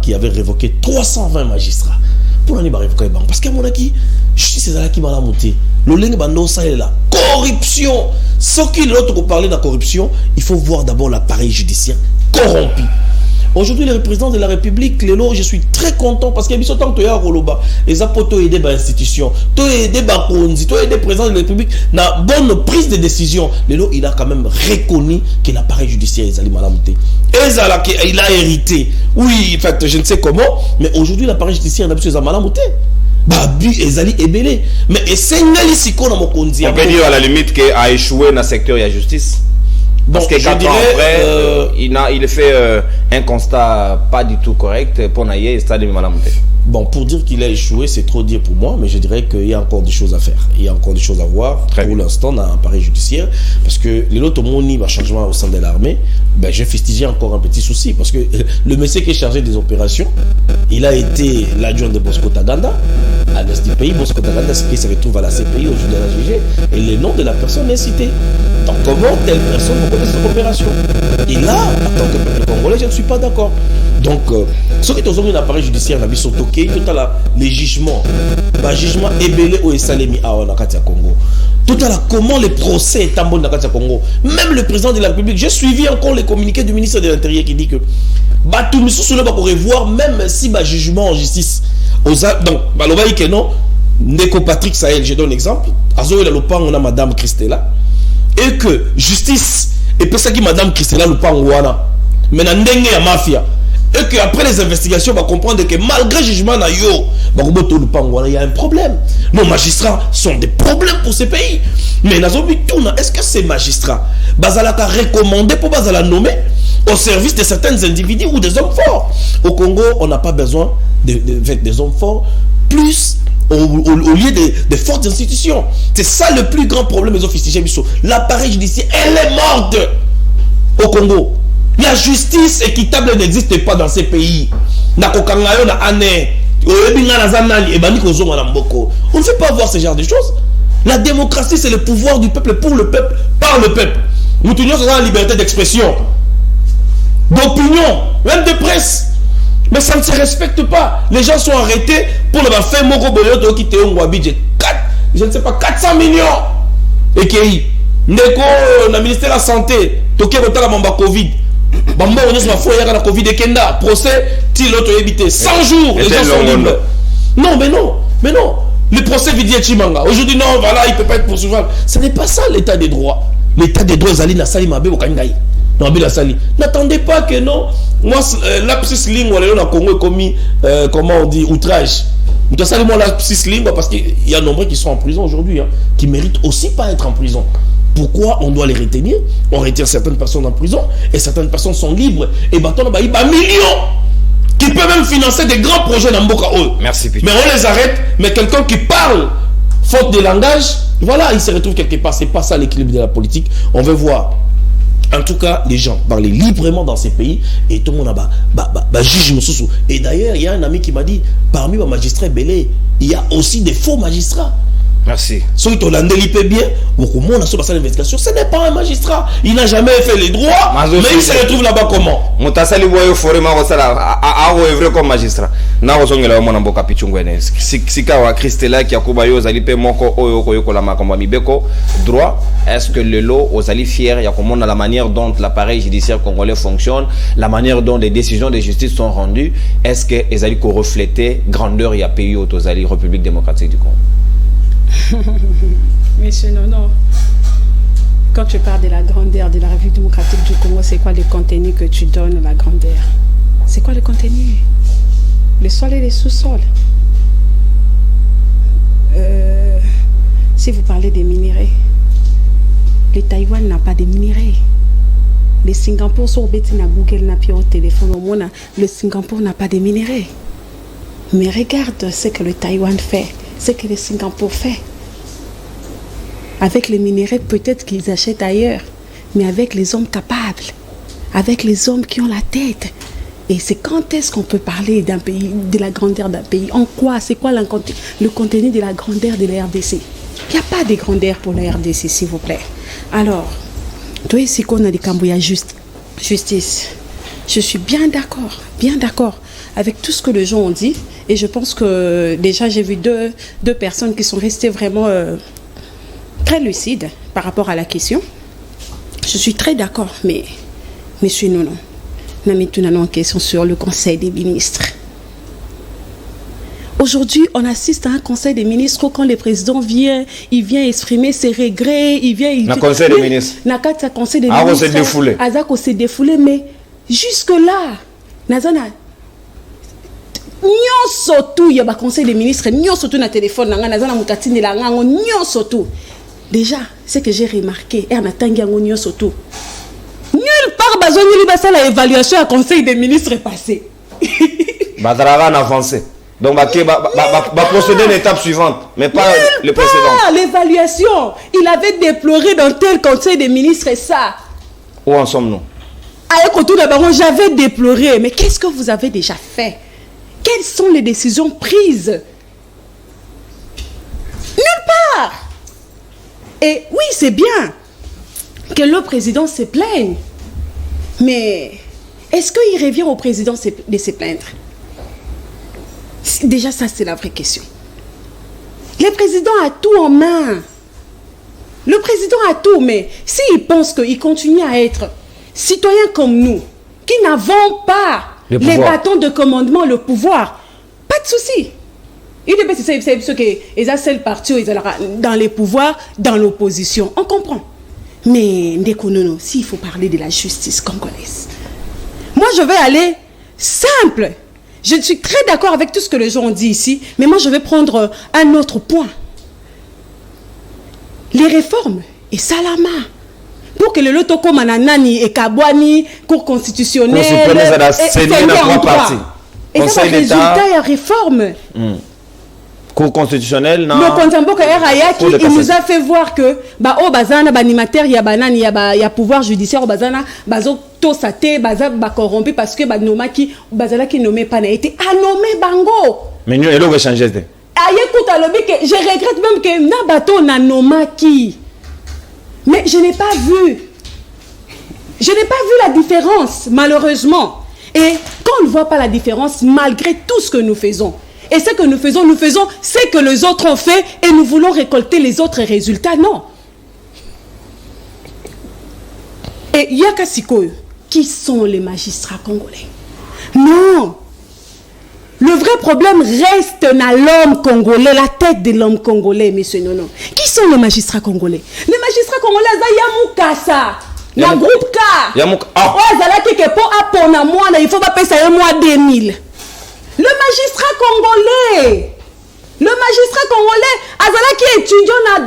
Speaker 4: qui avait révoqué 320 magistrats. Pour l'année révoquer parce qu'à mon avis, justice c'est là qui m'a la montée. Le lingue bando ça est là. Corruption. Ce qui l'autre parler de la corruption, il faut voir d'abord l'appareil judiciaire corrompu. Aujourd'hui, le président de la République, Lélo, je suis très content parce qu'il y a tant que Roloba, les apotos aidés par l'institution, tous aidés par Konzi, tous aidés président de la République, na bonne prise de décision. Lélo, il a quand même reconnu que l'appareil judiciaire est allé malamuté. Et il a hérité. Oui, en fait, je ne sais comment, mais aujourd'hui, l'appareil judiciaire n'a plus malamuté. Babu ezali ebele mais esengali siko na mokonzi
Speaker 1: on peut dire à la limite qu'il a échoué dans le secteur de la justice. Parce que 4 ans après, il fait un constat pas du tout correct pour naïe et stade de Malamuté.
Speaker 4: Bon, pour dire qu'il a échoué, c'est trop dire pour moi, mais je dirais qu'il y a encore des choses à faire. Il y a encore des choses à voir pour l'instant dans l'appareil judiciaire. Parce que les autres moni va changement au sein de l'armée, ben, j'ai fustigé encore un petit souci. Parce que le monsieur qui est chargé des opérations, il a été l'adjoint de Bosco Taganda, à l'est du pays. Bosco Taganda, c'est qui se retrouve à la CPI, au juge de la GG, et le nom de la personne est cité. Donc, comment telle personne peut connaître cette opération? Et là, en tant que peuple congolais, je ne suis pas d'accord. Donc, ce qui est aujourd'hui un appareil judiciaire, la mission toquée, tout à l'heure, les jugements, le jugement ébélé au Salemi à Nakatia Congo. Tout à l'heure, comment les procès est en bon Nakatia Congo. Même le président de la République, j'ai suivi encore les communiqués du ministre de l'Intérieur qui dit que tout le monde va revoir, même si le jugement en justice. Donc, que non, Neko Patrick Sahel, je donne l'exemple. Azo et on a Madame Christella. Et que justice, et pour ça que Madame Christella, le pan wana, mais na ndenge ya mafia. Et qu'après les investigations, on va comprendre que malgré le jugement, il y a un problème. Nos magistrats sont des problèmes pour ces pays. Mais est-ce que ces magistrats, Bazalaka recommandé pour Bazala nommer au service de certains individus ou des hommes forts? Au Congo, on n'a pas besoin des hommes forts, plus au lieu des fortes institutions. C'est ça le plus grand problème des officiers. L'appareil judiciaire, elle est morte au Congo. La justice équitable n'existe pas dans ces pays. On ne fait pas voir ce genre de choses. La démocratie, c'est le pouvoir du peuple, pour le peuple, par le peuple. Nous tenons sur la liberté d'expression, d'opinion, même de presse. Mais ça ne se respecte pas. Les gens sont arrêtés pour le faire Moko qui était un budget 4, je ne sais pas, 400 millions. Et qui Neko, le ministère de la Santé, Toké Rotala Mamba Covid. Bamba, on est sur la Covid et Kenda. Procès, il a évité 100 jours. Les gens sont libres. Non, mais non. Mais non. Le procès Vidier Chimanga. Aujourd'hui, non, voilà, il ne peut pas être poursuivable. Ce n'est pas ça l'état des droits. L'état des droits, Zali Nassali Mabé au Kangaï. N'attendez pas que non. Moi, l'apsis ligne, on a Congo est commis, comment on dit, outrage. Nous avons l'apsis ligne parce qu'il y a nombreux qui sont en prison aujourd'hui, hein, qui méritent aussi pas être en prison. Pourquoi on doit les retenir? On retire certaines personnes en prison et certaines personnes sont libres. Et maintenant, il y a millions qui peuvent même financer des grands projets dans Mboka.
Speaker 1: Merci, Peter.
Speaker 4: Mais on les arrête. Mais quelqu'un qui parle faute de langage, voilà, il se retrouve quelque part. C'est pas ça l'équilibre de la politique. On veut voir. En tout cas, les gens parlent librement dans ces pays et tout le monde a juge Moussoussou. Et d'ailleurs, il y a un ami qui m'a dit, parmi les magistrats belés, il y a aussi des faux magistrats.
Speaker 1: Merci.
Speaker 4: Ceux qui ont l'indélipé bien, beaucoup de monde a sur l'investigation. Ce n'est pas un magistrat. Il n'a jamais fait les droits, mais il se retrouve là-bas comment?
Speaker 1: Mutasali boyo forema wasala a œuvre comme magistrat. Na wasongela mwana mboka pichungwene. Sika wa Christela qui akuba yo zali pe moko oyo koyoko la makomba mibeko droit. Est-ce que le lot aux alliés fiers, il y a comment la manière dont l'appareil judiciaire congolais fonctionne, la manière dont les décisions de justice sont rendues, est-ce que les alliés ko refléter grandeur il y a pays aux alliés République démocratique du Congo?
Speaker 5: Monsieur Nono, quand tu parles de la grandeur de la République démocratique du Congo, c'est quoi le contenu que tu donnes à la grandeur? C'est quoi le contenu? Le sol et les sous-sols. Si vous parlez des minéraux, le Taïwan n'a pas de minéraux. Le Singapour, sur Google n'a pas au téléphone au monde, le Singapour n'a pas de minéraux. Mais regarde ce que le Taïwan fait, ce que le Singapour fait. Avec les minéraux, peut-être qu'ils achètent ailleurs, mais avec les hommes capables, avec les hommes qui ont la tête. Et c'est quand est-ce qu'on peut parler d'un pays, de la grandeur d'un pays? En quoi? C'est quoi le contenu de la grandeur de la RDC? Il n'y a pas de grandeur pour la RDC, s'il vous plaît. Alors, toi ici qu'on a des Cambouya justice. Je suis bien d'accord avec tout ce que les gens ont dit. Et je pense que déjà j'ai vu deux personnes qui sont restées vraiment très lucides par rapport à la question. Je suis très d'accord, mais monsieur Nono, nous mettons en question sur le Conseil des ministres. Aujourd'hui, on assiste à un Conseil des ministres quand le président vient exprimer ses regrets, il vient...
Speaker 1: Le Conseil des ministres.
Speaker 5: Le Conseil des ministres.
Speaker 1: s'est défoulé.
Speaker 5: Azako s'est défoulé, mais jusque-là, Nazana... Nyonso tout, il y a un Conseil des ministres, nyonso tout na téléphone, Nazana Moukatine la ngango, nyonso tout. Déjà, ce que j'ai remarqué, et en attendant nyonso tout. Nulle part, besoin de la évaluation à Conseil des ministres passé.
Speaker 1: Badaraga a avancé. Donc, va procéder à l'étape suivante, mais pas le précédent.
Speaker 5: L'évaluation, il avait déploré dans tel Conseil des ministres ça.
Speaker 1: Où en sommes-nous?
Speaker 5: J'avais déploré, mais qu'est-ce que vous avez déjà fait? Quelles sont les décisions prises? Nulle part. Et oui, c'est bien que le président se plaigne. Mais est-ce qu'il revient au président de se plaindre? Déjà, ça, c'est la vraie question. Le président a tout en main. Le président a tout, mais s'il pense qu'il continue à être citoyen comme nous, qui n'avons pas les bâtons de commandement, le pouvoir, pas de souci. Il est ce qu'ils ont seul parti dans les pouvoirs, dans l'opposition. On comprend. Mais s'il faut parler de la justice congolaise, moi je vais aller Simple. Je suis très d'accord avec tout ce que les gens ont dit ici, mais moi je vais prendre un autre point. Les réformes et salama. Pour que le loto comme Nani et Kabwani, cour constitutionnelle, et ça va résultat à réforme.
Speaker 1: Cour constitutionnelle, non.
Speaker 5: Le Kontamboka Erayaki, il nous a fait voir que bah oh bazana banimateur ya banani ya pouvoir judiciaire au bazana bazo to sate baza ba corrompu parce que ba nomaki bazala qui nommé pas n'a été à nommer bango.
Speaker 1: Mais nous elle va changer.
Speaker 5: Aye écoute alobi que je regrette même que na bato na nomaki. Mais je n'ai pas vu. Je n'ai pas vu la différence malheureusement. Et quand on ne voit pas la différence malgré tout ce que nous faisons. Et ce que nous faisons ce que les autres ont fait et nous voulons récolter les autres résultats. Non. Et Yakasiko, qui sont les magistrats congolais? Non. Le vrai problème reste dans l'homme congolais, la tête de l'homme congolais, monsieur Nono. Qui sont les magistrats congolais? Les magistrats congolais, c'est Yamoukassa. Le groupe K.
Speaker 1: Yamoukassa.
Speaker 5: Il faut pas payer ça un mois 2000. Le magistrat congolais, Azala qui est étudiant en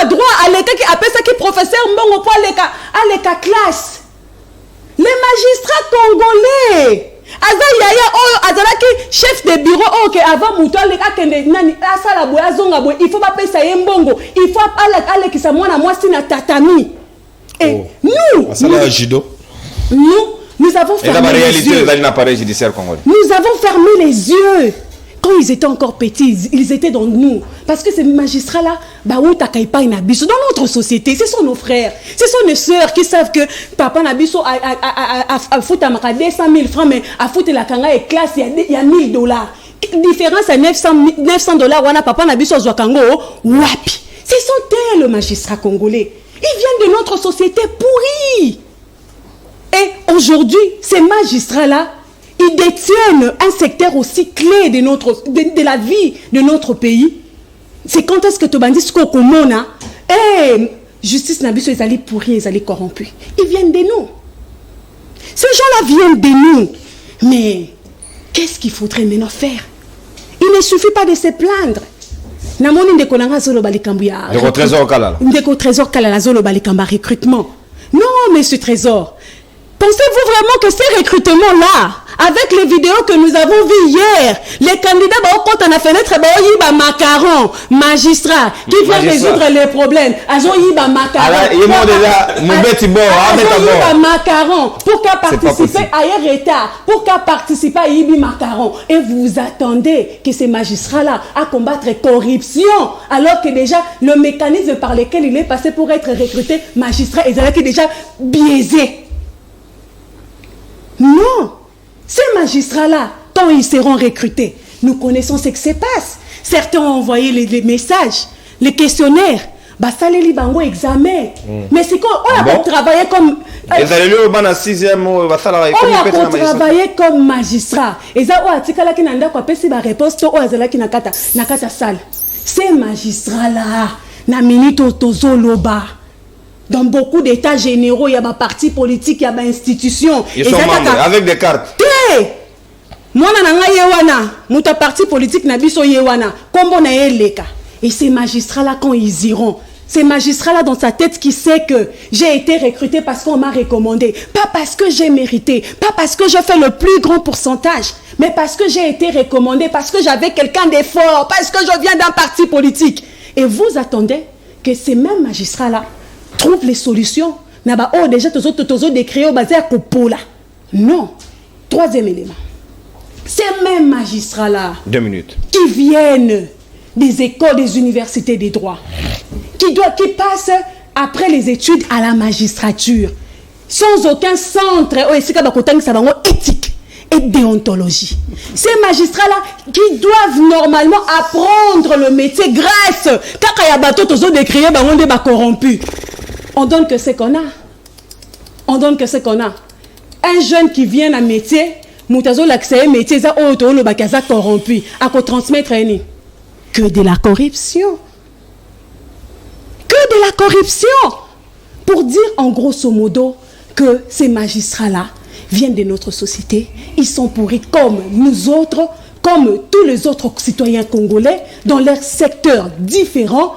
Speaker 5: droit, à l'état qui appelle ça qui est professeur Mbongo pour à l'état classe. Les magistrats congolais, Azala qui chef de bureau, ok, avant Mouton, il faut pas payer ça Mbongo, il faut aller qui s'amoie moi si na tatami. Et nous avons fermé les yeux. Nous avons fermé les yeux. Quand ils étaient encore petits, ils étaient dans nous. Parce que ces magistrats-là, dans notre société, ce sont nos frères, ce sont nos sœurs qui savent que papa Nabiso a foutu 200 000 francs, mais a foutu la kanga et classe, il y a $1000. Différence à $900, wana papa Nabiso Zwakango, wapi. Ce sont eux, le magistrat congolais. Ils viennent de notre société pourrie. Et aujourd'hui, ces magistrats-là, ils détiennent un secteur aussi clé de la vie de notre pays. C'est quand est-ce que tu bandis Kokomona et justice Nabiso, ils allaient pourris, ils allaient corrompus. Ils viennent de nous. Ces gens-là viennent de nous. Mais qu'est-ce qu'il faudrait maintenant faire? Il ne suffit pas de se plaindre. Namoni ndekonanga zolo balikambuya.
Speaker 1: Ndeko Trésor Kalala.
Speaker 5: Ndeko Trésor Kalala zolo balikamba recrutement. Non, monsieur Trésor. Pensez-vous vraiment que ces recrutements-là, avec les vidéos que nous avons vues hier, les candidats quand on a fenêtre, macaron, magistrat, qui vient résoudre les problèmes, macaron, pour qu'à participer à État, pour qu'à participer à Ibi macaron. Et vous attendez que ces magistrats-là à combattre la corruption, alors que déjà le mécanisme par lequel il est passé pour être recruté magistrat est déjà biaisé. Non, ces magistrats-là, quand ils seront recrutés, nous connaissons ce qui se passe. Certains ont envoyé les messages, les questionnaires. Ça les libango examen. Mais c'est quoi? On a travaillé comme. On a travaillé comme magistrat. Et ça, on a dit que nanda quoi pesi ba réponse to ozala ki nakata salle. Ces magistrats-là, na minute tozoloba. Dans beaucoup d'états généraux, il y a des partis politiques, il y a des institutions.
Speaker 1: Ils sont membres, avec des cartes.
Speaker 5: Moi, je suis parti politique, je suis comme et ces magistrats-là, quand ils iront, ces magistrats-là dans sa tête qui sait que j'ai été recruté parce qu'on m'a recommandé. Pas parce que j'ai mérité, pas parce que je fais le plus grand pourcentage, mais parce que j'ai été recommandé, parce que j'avais quelqu'un de fort, parce que je viens d'un parti politique. Et vous attendez que ces mêmes magistrats-là trouvent les solutions. Déjà, tous décriés basé à Kopola. Non. Troisième élément. Ces mêmes magistrats-là,
Speaker 1: 2 minutes,
Speaker 5: qui viennent des écoles, des universités des droits, qui passent après les études à la magistrature, sans aucun centre éthique et déontologie. Ces magistrats-là qui doivent normalement apprendre le métier grâce à corrompus. On donne que ce qu'on a. On donne que ce qu'on a. Un jeune qui vient à un métier, Moutazo l'accès métier, ça le bakaza corrompu, à quoi transmettre que de la corruption. Que de la corruption. Pour dire en grosso modo que ces magistrats-là, viennent de notre société. Ils sont pourris comme nous autres, comme tous les autres citoyens congolais, dans leurs secteurs différents.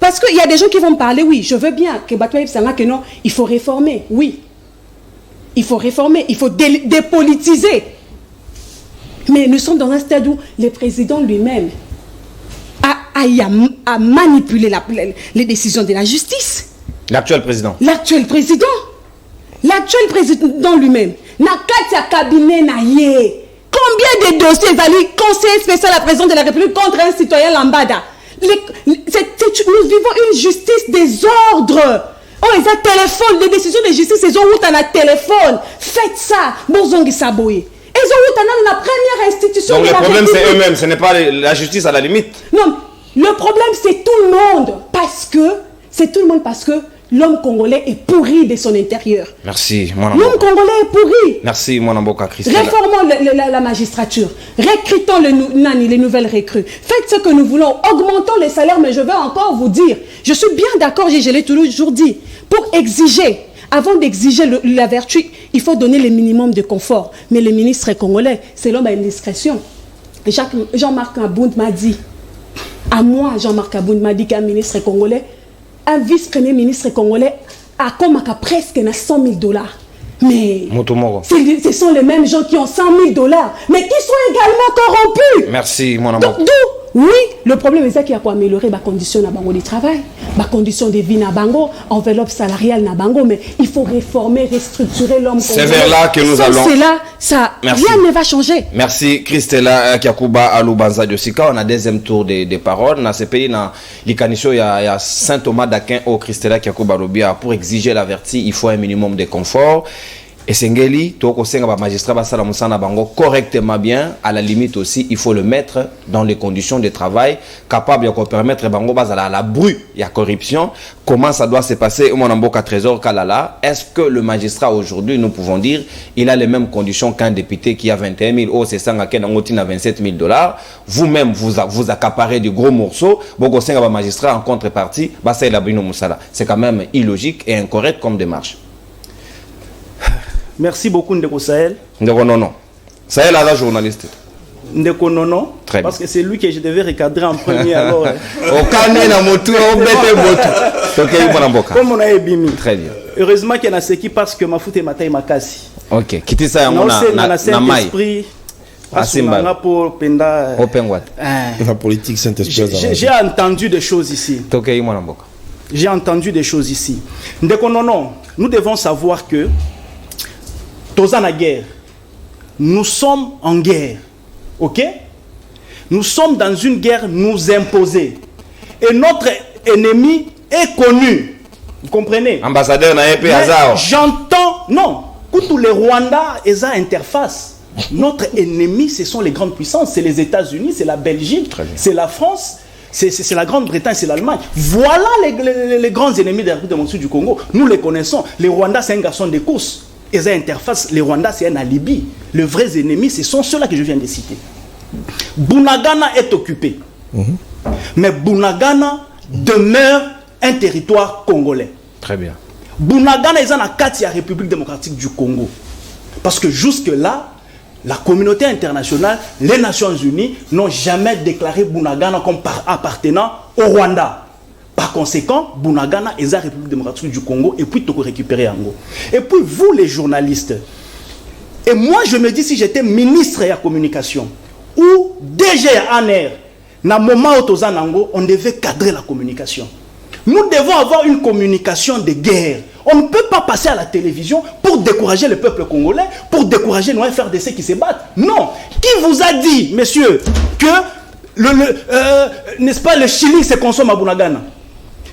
Speaker 5: Parce qu'il y a des gens qui vont me parler, oui, je veux bien que Batoye Sanga, que non, il faut réformer, oui. Il faut réformer, il faut dépolitiser. Mais nous sommes dans un stade où le président lui-même a manipulé les décisions de la justice.
Speaker 1: L'actuel président.
Speaker 5: L'actuel président lui-même. Na kati ya cabinet na ye. Combien de dossiers allés conseiller spécial à la présidente de la République contre un citoyen lambada? Nous vivons une justice des ordres. Oh, ils ont téléphone, les décisions de justice, ils ont où un téléphone. Faites ça. Bonzongi Saboye. Ils ont où la première institution.
Speaker 1: Donc
Speaker 5: de
Speaker 1: le
Speaker 5: la
Speaker 1: problème
Speaker 5: République.
Speaker 1: c'est eux-mêmes, ce n'est pas la justice à la limite.
Speaker 5: Non, le problème c'est tout le monde. Parce que l'homme congolais est pourri de son intérieur.
Speaker 1: Merci, mon
Speaker 5: L'homme congolais est pourri.
Speaker 1: Merci, mon Amboka Christelle.
Speaker 5: Réformons la magistrature. Recrutons les nouvelles recrues. Faites ce que nous voulons. Augmentons les salaires, mais je veux encore vous dire, je suis bien d'accord, je l'ai toujours dit, pour exiger, avant d'exiger la vertu, il faut donner le minimum de confort. Mais le ministre congolais, c'est l'homme à une discrétion. Jean-Marc Abound m'a dit, à moi, Jean-Marc Abound m'a dit qu'un ministre congolais, un vice-premier ministre congolais a comme presque $100 000. Mais ce sont les mêmes gens qui ont $100 000, mais qui sont également corrompus.
Speaker 1: Merci, mon amour.
Speaker 5: Donc, oui, le problème est ça qu'il y a pour améliorer les conditions de travail, les conditions de vie, enveloppe salariale, mais il faut réformer, restructurer l'homme.
Speaker 1: C'est vers là que nous allons.
Speaker 5: C'est là, rien ne va changer.
Speaker 1: Merci, Christella Kiakuba Aloubanza Diosika. On a deuxième tour des paroles. Dans ce pays, dans l'Ikanisho, il y a Saint Thomas d'Aquin au Christella Kiakuba Lobia. Pour exiger la vertu, il faut un minimum de confort. Et Sengeli, Toko Senga magistrat Basala Moussana Bango correctement bien, à la limite aussi, il faut le mettre dans les conditions de travail capable de permettre Bango Basala à la bru, il y a corruption. Comment ça doit se passer au Monamboka Trésor Kalala? Est-ce que le magistrat aujourd'hui, nous pouvons dire, il a les mêmes conditions qu'un député qui a 21 000, oh c'est Sanga Kenangotin à $27 000. Vous-même, vous accaparez du gros morceaux. Boko Senga magistrat en contrepartie, Basa Elabino Moussala. C'est quand même illogique et incorrect comme démarche.
Speaker 2: Merci beaucoup Ndeko Sahel.
Speaker 1: Ndeko Nono. Sahel a la journaliste.
Speaker 2: Ndeko Nono.
Speaker 1: Très bien.
Speaker 2: Parce que c'est lui que je devais recadrer en premier alors.
Speaker 1: Au calme na motu, au bête motu.
Speaker 2: Comme on a ébimi.
Speaker 1: Très bien.
Speaker 2: Heureusement qu'il y en a ce qui parce que ma foute est matai makasi.
Speaker 1: Ok. Quittez ça
Speaker 2: on a Saint-Esprit.
Speaker 1: Asimba.
Speaker 2: Pour Penda.
Speaker 1: Open what?
Speaker 4: La politique Saint-Esprit.
Speaker 2: J'ai entendu des choses ici. J'ai entendu des choses ici. Ndeko Nono, nous devons savoir que tous en guerre. Nous sommes en guerre. Ok? Nous sommes dans une guerre nous imposée. Et notre ennemi est connu. Vous comprenez?
Speaker 1: Ambassadeur n'a pas hasard.
Speaker 2: J'entends. Non. Tous les Rwandais, ils ont interface. Notre ennemi, ce sont les grandes puissances. C'est les États-Unis, c'est la Belgique, c'est la France, c'est la Grande-Bretagne, c'est l'Allemagne. Voilà les grands ennemis de la République démocratique du Congo. Nous les connaissons. Les Rwandais, c'est un garçon de course. Les interfaces, les Rwandais, c'est un alibi. Les vrais ennemis, ce sont ceux-là que je viens de citer. Bunagana est occupé. Mais Bunagana demeure un territoire congolais.
Speaker 1: Très bien.
Speaker 2: Bunagana est dans la Katia République démocratique du Congo. Parce que jusque-là, la communauté internationale, les Nations Unies n'ont jamais déclaré Bunagana comme appartenant au Rwanda. Par conséquent, Bunagana est la République démocratique du Congo et puis tu peux récupérer Ango. Et puis vous les journalistes, et moi je me dis si j'étais ministre de la communication ou DG ANR, dans le moment où on devait cadrer la communication. Nous devons avoir une communication de guerre. On ne peut pas passer à la télévision pour décourager le peuple congolais, pour décourager nos FRDC qui se battent. Non. Qui vous a dit, messieurs, que n'est-ce pas, le Chili se consomme à Bunagana?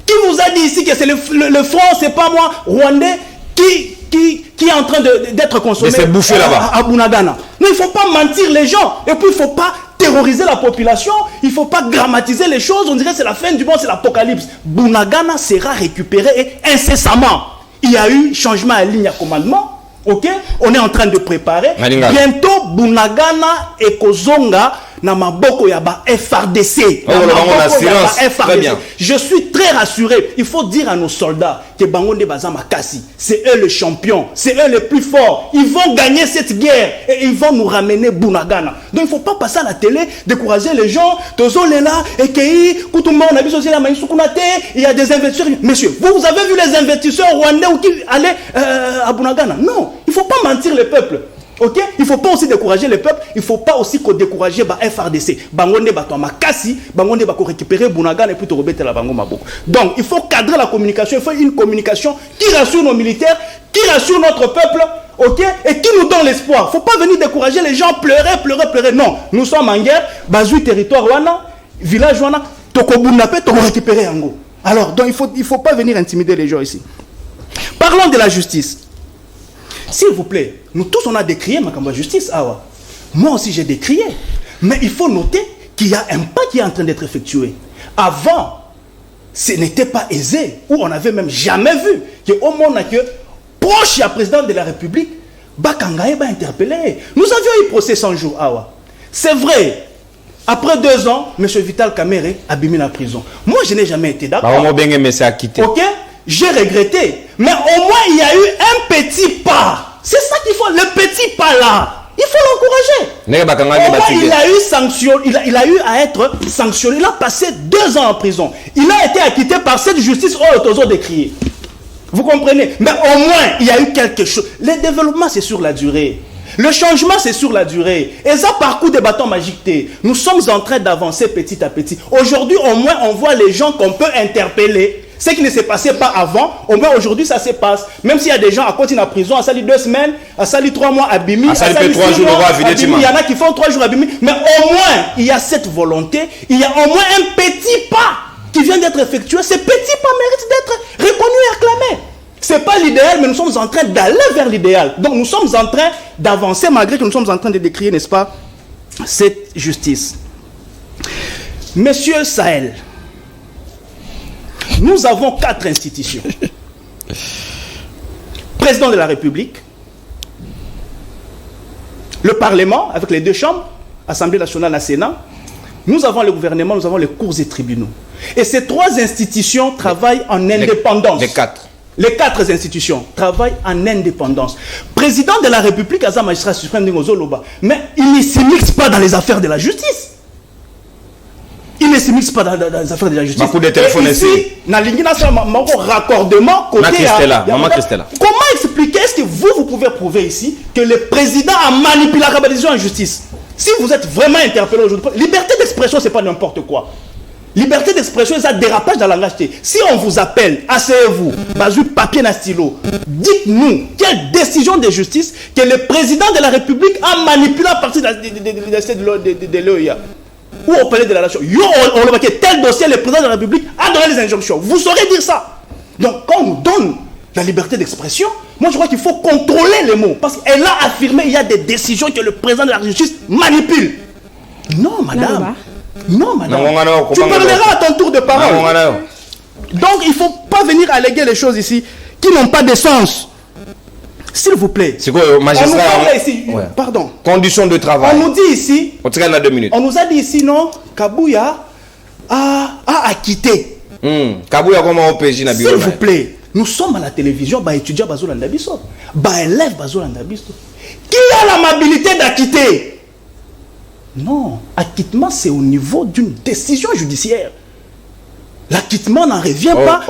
Speaker 2: Qui vous a dit ici que c'est le front, c'est pas moi, Rwandais, qui est en train d'être consommé à Bunagana? Non, il ne faut pas mentir les gens. Et puis il ne faut pas terroriser la population. Il ne faut pas grammatiser les choses. On dirait que c'est la fin du monde, c'est l'apocalypse. Bunagana sera récupéré et incessamment. Il y a eu changement à ligne à commandement. Ok, on est en train de préparer. Bientôt, Bunagana et Kozonga na maboko ya ba FRDC.
Speaker 1: Oh, très bien.
Speaker 2: Je suis très rassuré. Il faut dire à nos soldats que Bangonde Bazama Kassi, c'est eux les champions, c'est eux les plus forts. Ils vont gagner cette guerre et ils vont nous ramener Bunagana. Donc il ne faut pas passer à la télé, décourager les gens. Tozolela, Ekei, Koutouma, on a vu aussi la Maïsoukounate, il y a des investisseurs. Monsieur, vous avez vu les investisseurs rwandais qui allaient à Bunagana? Non, il ne faut pas mentir le peuple. Ok, il ne faut pas aussi décourager le peuple, il ne faut pas aussi décourager la FRDC. Bangonde Bato Makasi, Bangonde Bako récupérer Bunagana et puis te remettre la Bango Maboko. Donc il faut cadrer la communication, il faut une communication qui rassure nos militaires, qui rassure notre peuple, ok, et qui nous donne l'espoir. Il ne faut pas venir décourager les gens, pleurer. Non, nous sommes en guerre, Bazou territoire Wana, village Wana, Toko Bunapé, Toko récupérer Ango. Alors, donc il faut pas venir intimider les gens ici. Parlons de la justice. S'il vous plaît, nous tous on a décrié ma justice. Awa. Moi aussi j'ai décrié. Mais il faut noter qu'il y a un pas qui est en train d'être effectué. Avant, ce n'était pas aisé, ou on n'avait même jamais vu qu'au moins que proche du président de la République, Bakangaye va interpeller. Nous avions eu procès 100 jours. Awa. C'est vrai. Après 2 ans, M. Vital Kamerhe a bimé la prison. Moi je n'ai jamais été d'accord. Ok? J'ai regretté. Mais au moins, il y a eu un petit pas. C'est ça qu'il faut. Le petit pas là. Il faut l'encourager. Au moins, il a eu sanction. Il a eu à être sanctionné. Il a passé 2 ans en prison. Il a été acquitté par cette justice au décrié. Vous comprenez? Mais au moins, il y a eu quelque chose. Le développement, c'est sur la durée. Le changement, c'est sur la durée. Et ça, parcours des bâtons magiques. Nous sommes en train d'avancer petit à petit. Aujourd'hui, au moins, on voit les gens qu'on peut interpeller. Ce qui ne se passait pas avant, au moins aujourd'hui ça se passe. Même s'il y a des gens à côté de la prison, à Sali 2 semaines, à Sali 3 mois à Bimi, à Sali 3 jours à Bimi, il y en a qui font 3 jours à Bimi. Mais au moins, il y a cette volonté, il y a au moins un petit pas qui vient d'être effectué. Ce petit pas mérite d'être reconnu et acclamé. Ce n'est pas l'idéal, mais nous sommes en train d'aller vers l'idéal. Donc nous sommes en train d'avancer, malgré que nous sommes en train de décrire, n'est-ce pas, cette justice. Monsieur Sahel, nous avons 4 institutions. Président de la République, le Parlement, avec les 2 chambres, Assemblée nationale et Sénat, nous avons le gouvernement, nous avons les cours et tribunaux. Et ces 3 institutions travaillent en indépendance. Les 4 institutions travaillent en indépendance. Président de la République, Azam magistrat suprême de Ngozoloba, mais il ne s'immisce pas dans les affaires de la justice. Il ne s'immisce pas dans les affaires de la justice. Ici, raccordement côté Maman Christella. Comment expliquer, est-ce que vous pouvez prouver ici que le président a manipulé la décision en justice? Si vous êtes vraiment interpellé aujourd'hui, liberté d'expression, ce n'est pas n'importe quoi. Liberté d'expression, c'est un dérapage dans la langage. Si on vous appelle, asseyez-vous, basez papier et stylo, dites-nous quelle décision de justice que le président de la République a manipulé à partir de l'OEA. Ou au palais de la nation. On le voit, tel dossier, le président de la République a donné les injonctions. Vous saurez dire ça. Donc, quand on nous donne la liberté d'expression, moi je crois qu'il faut contrôler les mots. Parce qu'elle a affirmé qu'il y a des décisions que le président de la justice manipule. Non, madame. Non, madame. Tu parleras à ton tour de parole. Donc, il ne faut pas venir alléguer les choses ici qui n'ont pas de sens. S'il vous plaît.
Speaker 1: C'est quoi, magistrat?
Speaker 2: On nous parle ici. Ouais. Pardon.
Speaker 1: Conditions de travail.
Speaker 2: On nous dit ici.
Speaker 1: On tient 2 minutes.
Speaker 2: On nous a dit ici, non, Kabouya a acquitté.
Speaker 1: Kabouya comment on peut. S'il
Speaker 2: vous plaît. Nous sommes à la télévision, bah étudiant Bazola Ndabiso, bah élève Bazola Ndabiso. Qui a l'amabilité d'acquitter? Non, acquittement c'est au niveau d'une décision judiciaire. L'acquittement n'en revient pas.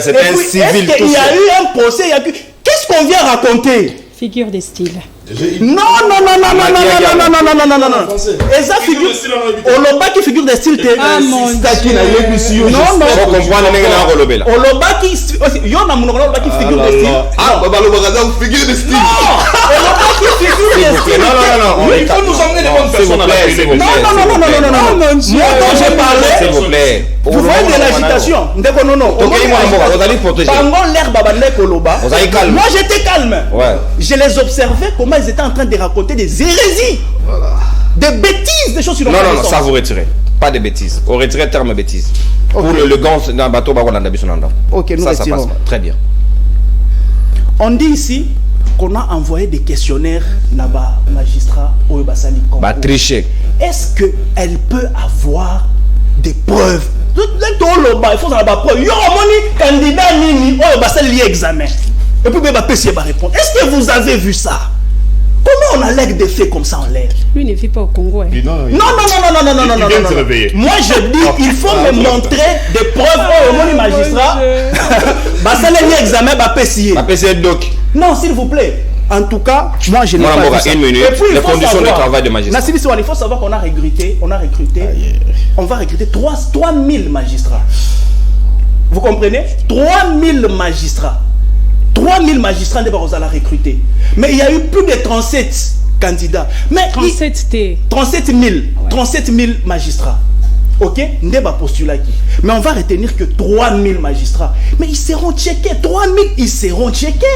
Speaker 1: C'est un civil.
Speaker 2: Il y a eu un procès, il y a eu... Qu'est-ce qu'on vient raconter?
Speaker 5: Figure de style.
Speaker 2: Non. Et ça figure. Oloba qui figure de style.
Speaker 5: Ah mon Dieu.
Speaker 2: Non. Oloba qui figure de style. Oloba qui figure de style.
Speaker 3: Non. Il faut nous emmener les bonnes personnes à la télé.
Speaker 2: Non. Moi dont j'ai parlé.
Speaker 1: S'il vous plaît.
Speaker 2: Vous voyez de l'agitation. Non. Moi j'étais calme. Je les observais comment ils étaient en train de raconter des hérésies. Des bêtises, des choses sur le
Speaker 1: Non, ça vous retirez. Pas de bêtises. On retire le terme bêtises. Pour le gant dans le bateau,
Speaker 2: ok, nous
Speaker 1: ça passe pas. Très bien.
Speaker 2: On dit ici qu'on a envoyé des questionnaires là-bas, magistrats, au Basali.
Speaker 1: Bah, tricher.
Speaker 2: Est-ce qu'elle peut avoir des preuves? Il faut avoir des preuves. Il y a un candidat Nini, au Basali examen. Et puis, il va répondre. Est-ce que vous avez vu ça? Comment on allègue des faits comme ça en l'air?
Speaker 5: Lui ne vit pas au Congo. Hein.
Speaker 2: Non.
Speaker 3: réveiller.
Speaker 2: Moi je dis, il faut me montrer des preuves au monde magistrat. Ça les examen,
Speaker 1: doc.
Speaker 2: non, s'il vous plaît. En tout cas, moi je n'ai pas vu ça.
Speaker 1: Une minute.
Speaker 2: Et puis,
Speaker 1: les conditions de travail de magistrat.
Speaker 2: Il faut savoir qu'on a recruté, on va recruter 3000 magistrats. Vous comprenez? 3000 magistrats. 3000 magistrats de Barroso à recruter. Mais il y a eu plus de 37 candidats. Mais 37 000 magistrats. Ok? Ndeba postulat qui. Mais on va retenir que 3000 magistrats. Mais ils seront checkés. 3000, ils seront checkés.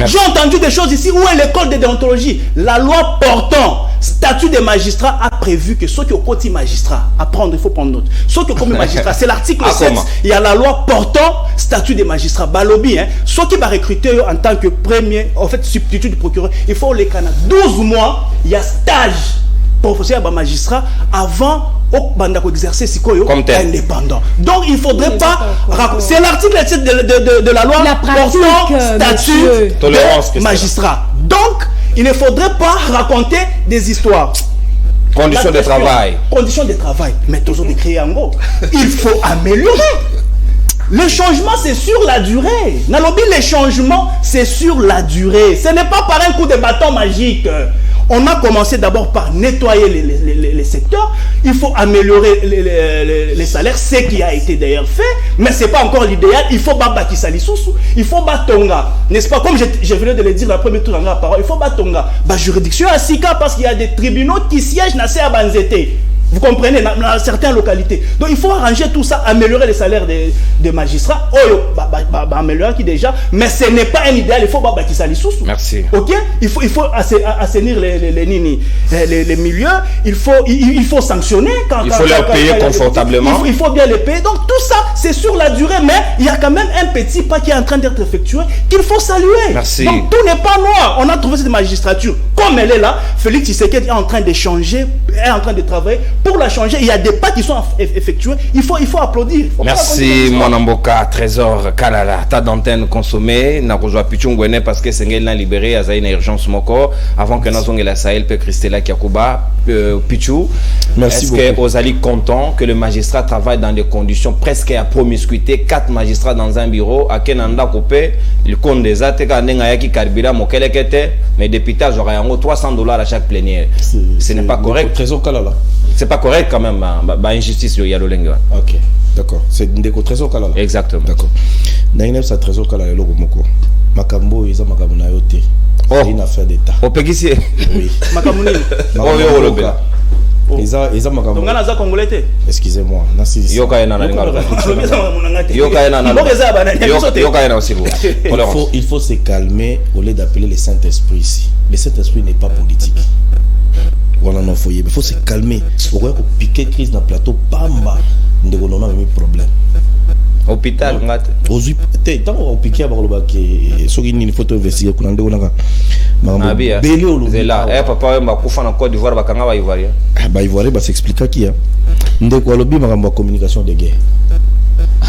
Speaker 2: J'ai entendu des choses ici. Où est l'école de déontologie? La loi portant statut des magistrats a prévu que ceux qui ont côté magistrat, à prendre, il faut prendre note. Ceux qui ont comme magistrat, c'est l'article 7. Il y a la loi portant statut des magistrats. Balobi, hein. Ceux qui vont recruter en tant que premier, en fait, substitut du procureur, il faut les canards. 12 mois, il y a stage professionnel à magistrat avant exercer comme indépendant. Donc il ne faudrait pas. C'est l'article 7 de la loi portant statut de magistrat. Donc il ne faudrait pas raconter des histoires.
Speaker 1: Conditions de travail.
Speaker 2: Conditions de travail. Mais toujours décrit en gros. Il faut améliorer. Le changement, c'est sur la durée. Nalobi, le changement, c'est sur la durée. Ce n'est pas par un coup de bâton magique. On a commencé d'abord par nettoyer les secteurs. Il faut améliorer les salaires, ce qui a été d'ailleurs fait, mais ce n'est pas encore l'idéal. Il faut bâtir Salissousou, il faut Batonga. N'est-ce pas? Comme je venais de le dire la première tour en la parole, il faut Batonga. Juridiction à Sika parce qu'il y a des tribunaux qui siègent à Banzete. Vous comprenez, dans certaines localités. Donc il faut arranger tout ça, améliorer les salaires des magistrats. Améliorer qui déjà, mais ce n'est pas un idéal. Il faut bâtir ça les sous.
Speaker 1: Merci.
Speaker 2: Ok? Il faut assainir les milieux. Il faut sanctionner
Speaker 1: il faut leur payer confortablement.
Speaker 2: Il faut bien les payer. Donc tout ça, c'est sur la durée, mais il y a quand même un petit pas qui est en train d'être effectué qu'il faut saluer.
Speaker 1: Merci.
Speaker 2: Donc tout n'est pas noir. On a trouvé cette magistrature comme elle est là. Félix Tshisekedi est en train de changer, est en train de travailler. Pour la changer, il y a des pas qui sont effectués. Il faut applaudir.
Speaker 1: Merci, mon amboka, Trésor Kalala. Ta d'antenne consommée, n'a rejoint Pichungwene parce que c'est n'a libéré à une urgence moko avant que nous la Sahel peut Christella Kiakuba Pichou.
Speaker 4: Merci beaucoup.
Speaker 1: Est-ce que vous allez content que le magistrat travaille dans des conditions presque à promiscuité, 4 magistrats dans un bureau, à Kenanda Kopé, le compte des ates, Kanengayaki Karbila, Mokelekete, mais députés j'aurais $300 à chaque plénière. Ce n'est pas correct.
Speaker 4: Trésor Kalala.
Speaker 1: C'est pas correct quand même, injustice il y a le lengue.
Speaker 4: Ok, d'accord. C'est Ndeko Trésor Kalala.
Speaker 1: Exactement.
Speaker 4: D'accord. Naïnef sa Trésor Kalala loko moko. Makambo isa makambo na yote. C'est une affaire d'état.
Speaker 1: Au Pekisi.
Speaker 4: Oui.
Speaker 2: Makambo ni.
Speaker 1: Oh yo
Speaker 4: Isa makambo.
Speaker 2: Donc on a congolais.
Speaker 4: Excusez-moi. Nasi.
Speaker 1: Yoka ena na linga. Yoka ena na aussi vous.
Speaker 4: Il faut se calmer au lieu d'appeler le Saint-Esprit ici. Le Saint-Esprit n'est pas politique. Voilà, non, il faut se calmer. On va piquer crise dans le plateau, bamba. On a un problème.
Speaker 1: Hôpital,
Speaker 4: tant qu'on piqué à Barloba, sur une photo investiguée, qu'on a
Speaker 1: dit. C'est là. Papa, ma coufa en Côte d'Ivoire, Bakanga va Ivoirien.
Speaker 4: Bah, Ivoirien, bah, s'explique à qui. Ndeko Alobi, ma communication de guerre.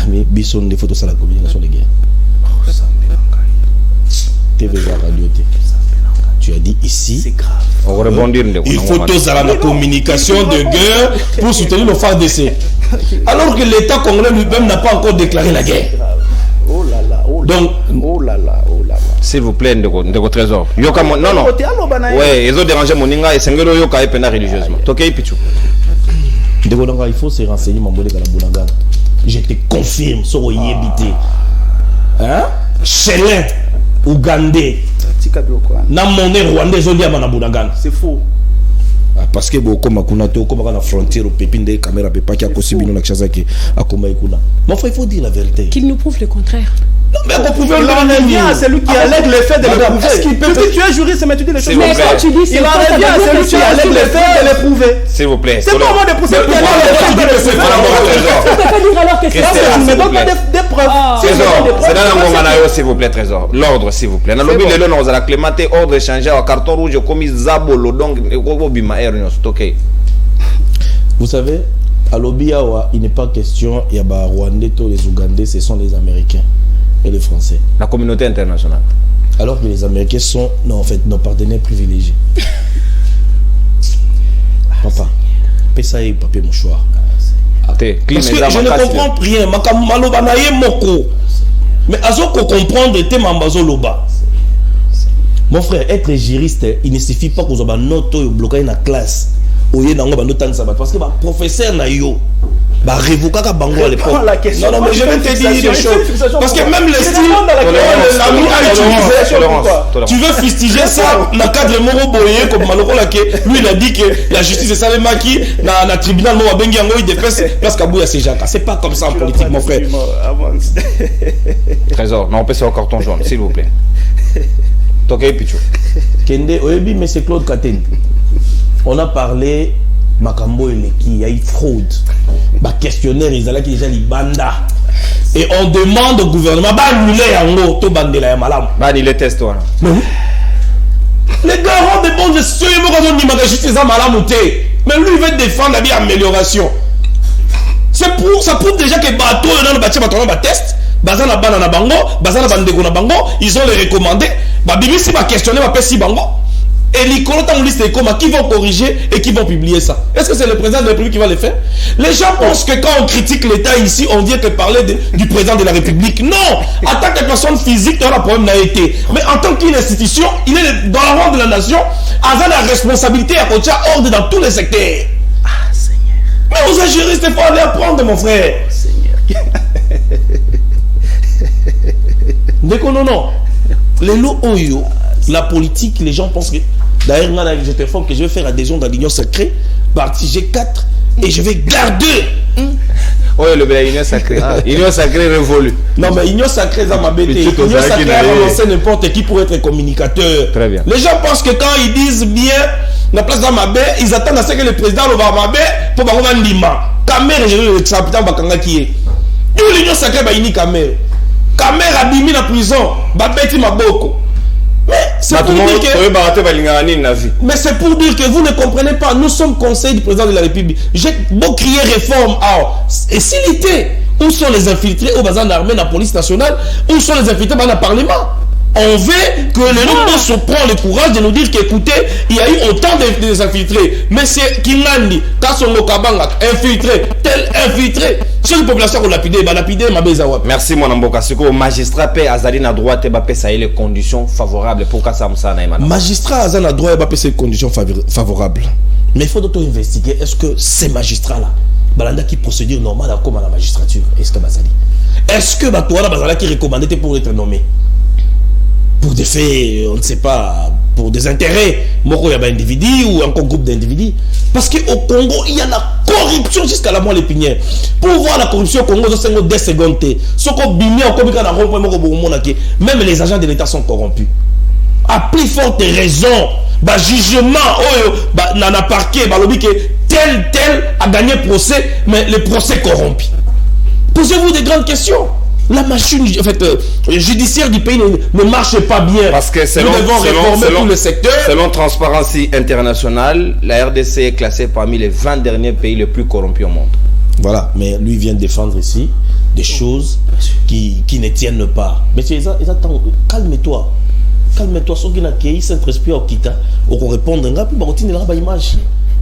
Speaker 4: Mais Bisson, des photos, c'est la communication de guerre. TV Radio T. Tu as dit ici,
Speaker 2: c'est grave.
Speaker 1: On va rebondir.
Speaker 4: Il faut tous à la communication de guerre pour soutenir le FARDC. Alors que l'État congolais lui-même n'a pas encore déclaré la guerre.
Speaker 2: Oh là là,
Speaker 4: donc,
Speaker 2: oh là là.
Speaker 1: S'il vous plaît, Ndeko Trésor. Yoka, non. Ouais, ils ont dérangé mon inga et Sengelo Yoka et pena religieusement. Tokei Pichu.
Speaker 4: Ndeko Nanga, il faut se renseigner, Mambolé Galaboulangan. Je te confirme, Soro Yébité. Hein? Chelin, Ougandais. Na monnaie rwandais,
Speaker 2: c'est faux.
Speaker 4: parce que comme Akunato, comme à la frontière, au pépine des caméras, pas qu'il y a possible de Nakshazaki à Komaïkuna. Mais il faut dire la vérité.
Speaker 5: Qu'il nous prouve le contraire.
Speaker 4: Non, mais on pouvait
Speaker 2: il en revient à celui qui allègue les faits de le prouver.
Speaker 4: Est-ce qu'il peut
Speaker 2: Tu es juriste, mais tu dis les choses.
Speaker 5: Mais quand tu dis
Speaker 2: Il en revient à celui qui allègue les faits de les prouver.
Speaker 1: S'il vous plaît.
Speaker 2: C'est pas moi de pousser.
Speaker 5: Tu peux pas dire alors que c'est ça.
Speaker 2: Tu ne me donnes pas des preuves.
Speaker 1: Trésor, c'est dans la Monganayo, s'il vous plaît, Trésor. L'ordre, s'il vous plaît. Dans le lobby, le nom, on a clémenté, ordre échangé au carton rouge, commis Zabolo, donc,
Speaker 4: vous savez, à l'Obiawa, il n'est pas question, il y a des Rwandais, les Ougandais, ce sont les Américains et les Français.
Speaker 1: La communauté internationale.
Speaker 4: Alors que les Américains sont, non, en fait, nos partenaires privilégiés. Papa, paie ça et papier mouchoir. Parce que je ne comprends rien. Mais Azoko comprendre le thème en Bazoloba. Mon frère, être juriste, il ne suffit pas que vous ayez noté bloqué dans la classe. Parce que le professeur n'a eu bah révoquer à Bango à l'époque. Non, non, mais je vais te dire des choses. Parce que même les styles, l'ami a utilisé. Tu veux fustiger ça, dans le cadre de Moro Boye, comme Maloko Lake, lui il a dit que la justice est Salemaki, dans le tribunal, Moro Bengiango, il dépasse parce qu'à Bouya c'est Jacques. C'est pas comme ça en politique, mon frère.
Speaker 1: Trésor, non, on peut sur carton jaune, s'il vous plaît. Toké Pichou.
Speaker 4: Kende, Oebi, mais c'est Claude Katen. On a parlé. Makambo Eleki, il y a eu fraude. Bah questionnaire, ils allaient déjà les banda. Et on demande au gouvernement, bah annuler yango, to bandela ya malam.
Speaker 1: Bah ni les tests toi.
Speaker 4: Les garants des bonnes gestions, ils vont dire que justice à malam ou té. Mais lui il veut défendre la vie amélioration. C'est pour ça prouve déjà que bateau dans le bâtiment va test. Bazana banana bango, bazana bandego na bango, ils ont les recommandé. Bah bibi si va questionner va passer bango. Et les colons liste qui vont corriger et qui vont publier ça. Est-ce que c'est le président de la République qui va le faire? Les gens pensent que quand on critique l'État ici, on vient que parler du président de la République. Non! En tant que personne physique, il y a un problème n'a été. Mais en tant qu'institution, il est dans la rang de la nation, avec la responsabilité à côté ordre dans tous les secteurs. Ah, Seigneur. Mais vous êtes juriste, il faut aller apprendre, mon frère. Seigneur. Non. Les lots Oyo, la politique, les gens pensent que. D'ailleurs, je te informe que je vais faire adhésion dans l'Union sacrée, partie G4, et je vais garder.
Speaker 1: Oui, l'Union sacrée. L'Union sacrée révolue.
Speaker 4: Non, mais l'Union sacrée, ça m'a bêté. L'Union sacrée a lancé n'importe qui pour être communicateur.
Speaker 1: Très bien.
Speaker 4: Les gens pensent que quand ils disent bien, la place d'Amabé, ils attendent à ce que le président le Amabé pour avoir un lima. Camer, je veux le chapitre Bakanga qui est. Et l'Union sacrée, bah, il nie Camer. Camer a bimi la prison, bah, bêti Maboko. Mais c'est pour dire que vous ne comprenez pas. Nous sommes conseil du président de la République. J'ai beau crier réforme. Et s'il était, où sont les infiltrés au bazar d'armée, la police nationale? Où sont les infiltrés dans le Parlement? On veut que le nombre se prend le courage de nous dire qu'écoutez, il y a eu autant de infiltrés. Mais c'est Kinandi, Kassongo Kabanga, infiltré, tel infiltré. C'est une population qu'on lapide, ma bezawa.
Speaker 1: Merci mon amboka. Ce que le magistrat paie Azali na droit et ça les conditions favorables pour que ça me
Speaker 4: magistrat Azali na droit et ces conditions favorables. Mais il faut d'autres investiguer. Est-ce que ces magistrats-là, balanda qui procédure normale comme à la magistrature, est-ce que Bazali? Est-ce que Batouara Bazala qui recommandait pour être nommé? Pour des faits, on ne sait pas, pour des intérêts, il y a un individu ou un groupe d'individus. Parce qu'au Congo, il y a la corruption jusqu'à la moelle épinière. Pour voir la corruption au Congo, c'est 2 secondes. Même les agents de l'État sont corrompus. À plus forte raison, jugement, dans parquet, tel a gagné procès, mais le procès corrompu. Posez-vous des grandes questions. La machine judiciaire du pays ne marche pas bien.
Speaker 1: Parce que nous devons réformer tout le secteur. Selon Transparency International, la RDC est classée parmi les 20 derniers pays les plus corrompus au monde.
Speaker 4: Voilà, mais lui vient défendre ici des choses qui ne tiennent pas. Mais calme-toi. Calme-toi. Ceux qui n'ont pas Saint-Esprit au Kita, on va répondre,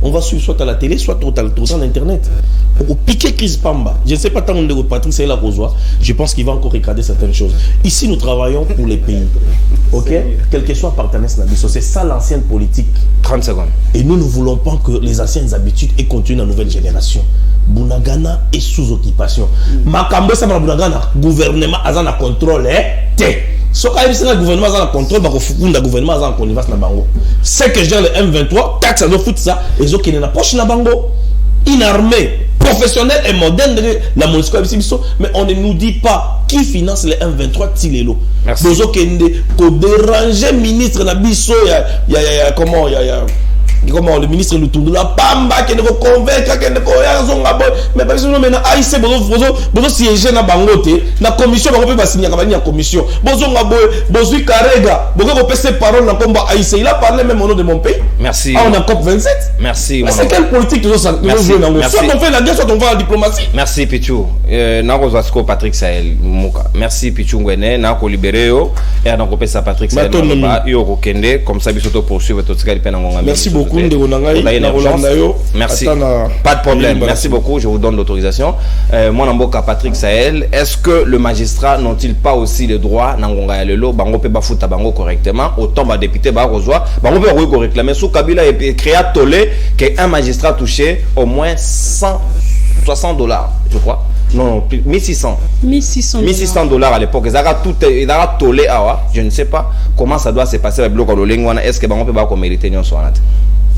Speaker 4: on va suivre soit à la télé, soit dans Internet. Au piqué Chris Pamba. Je ne sais pas tant de Patrick c'est la Rosois. Je pense qu'il va encore regarder certaines choses. Ici, nous travaillons pour les pays. Ok? Quel que soit partenaire, c'est ça l'ancienne politique.
Speaker 1: 30 secondes.
Speaker 4: Et nous ne voulons pas que les anciennes habitudes aient continué la nouvelle génération. Bunagana est sous occupation. Makambo, ça m'a Bunagana. Gouvernement, Azana contrôle, Ce que le gouvernement a en contrôle, le gouvernement a en connivence na bango. C'est que je dis le M23, 4 ça doit foutre ça, et ils ont qui n'approche na bango. Une armée professionnelle et moderne de la MONUSCO, mais on ne nous dit pas qui finance les M23 Tilelo.
Speaker 1: Merci.
Speaker 4: Bozo kende ko déranger ministre na biso comment le ministre Lutundu la pamba qui ne ko convaincre que ne ko ya zonga boy mais parce que maintenant AIC bozo siéger na bangote na commission ba ko pe signer ka na commission bozo nga boy bozo Karega bozo ko passer parole na combat AIC il a parlé même au nom de mon pays.
Speaker 1: Merci.
Speaker 4: On a COP 27.
Speaker 1: Merci.
Speaker 4: C'est quelle politique nous jouons dans le soit on fait la guerre soit on va en diplomatie.
Speaker 1: Merci Pichou. Nako Zasko Patrick Sahel Muka. Merci Pichou Ngwene nako libéré yo et nako pesa Patrick Sahel ba yo ko kende comme ça biso to poursuivre to tikali pena ngonga.
Speaker 4: Merci beaucoup.
Speaker 1: Merci. Pas de problème. Merci beaucoup. Je vous donne l'autorisation. Moi, Namboka Patrick Sahel, est-ce que le magistrat n'ont-ils pas aussi le droit Nangonga Lelo, Bango pe bafuta bango correctement, autant ba député ba reçoit, Bango pe réclamer sous Kabila et créer tollé qu'un magistrat touché au moins $160, je crois. Non, 1600. 1600 dollars à l'époque. Ils ont tollé. Je ne sais pas comment ça doit se passer avec le bloc de l'Olengwana. Est-ce que Bango peut pas mériter une soirée?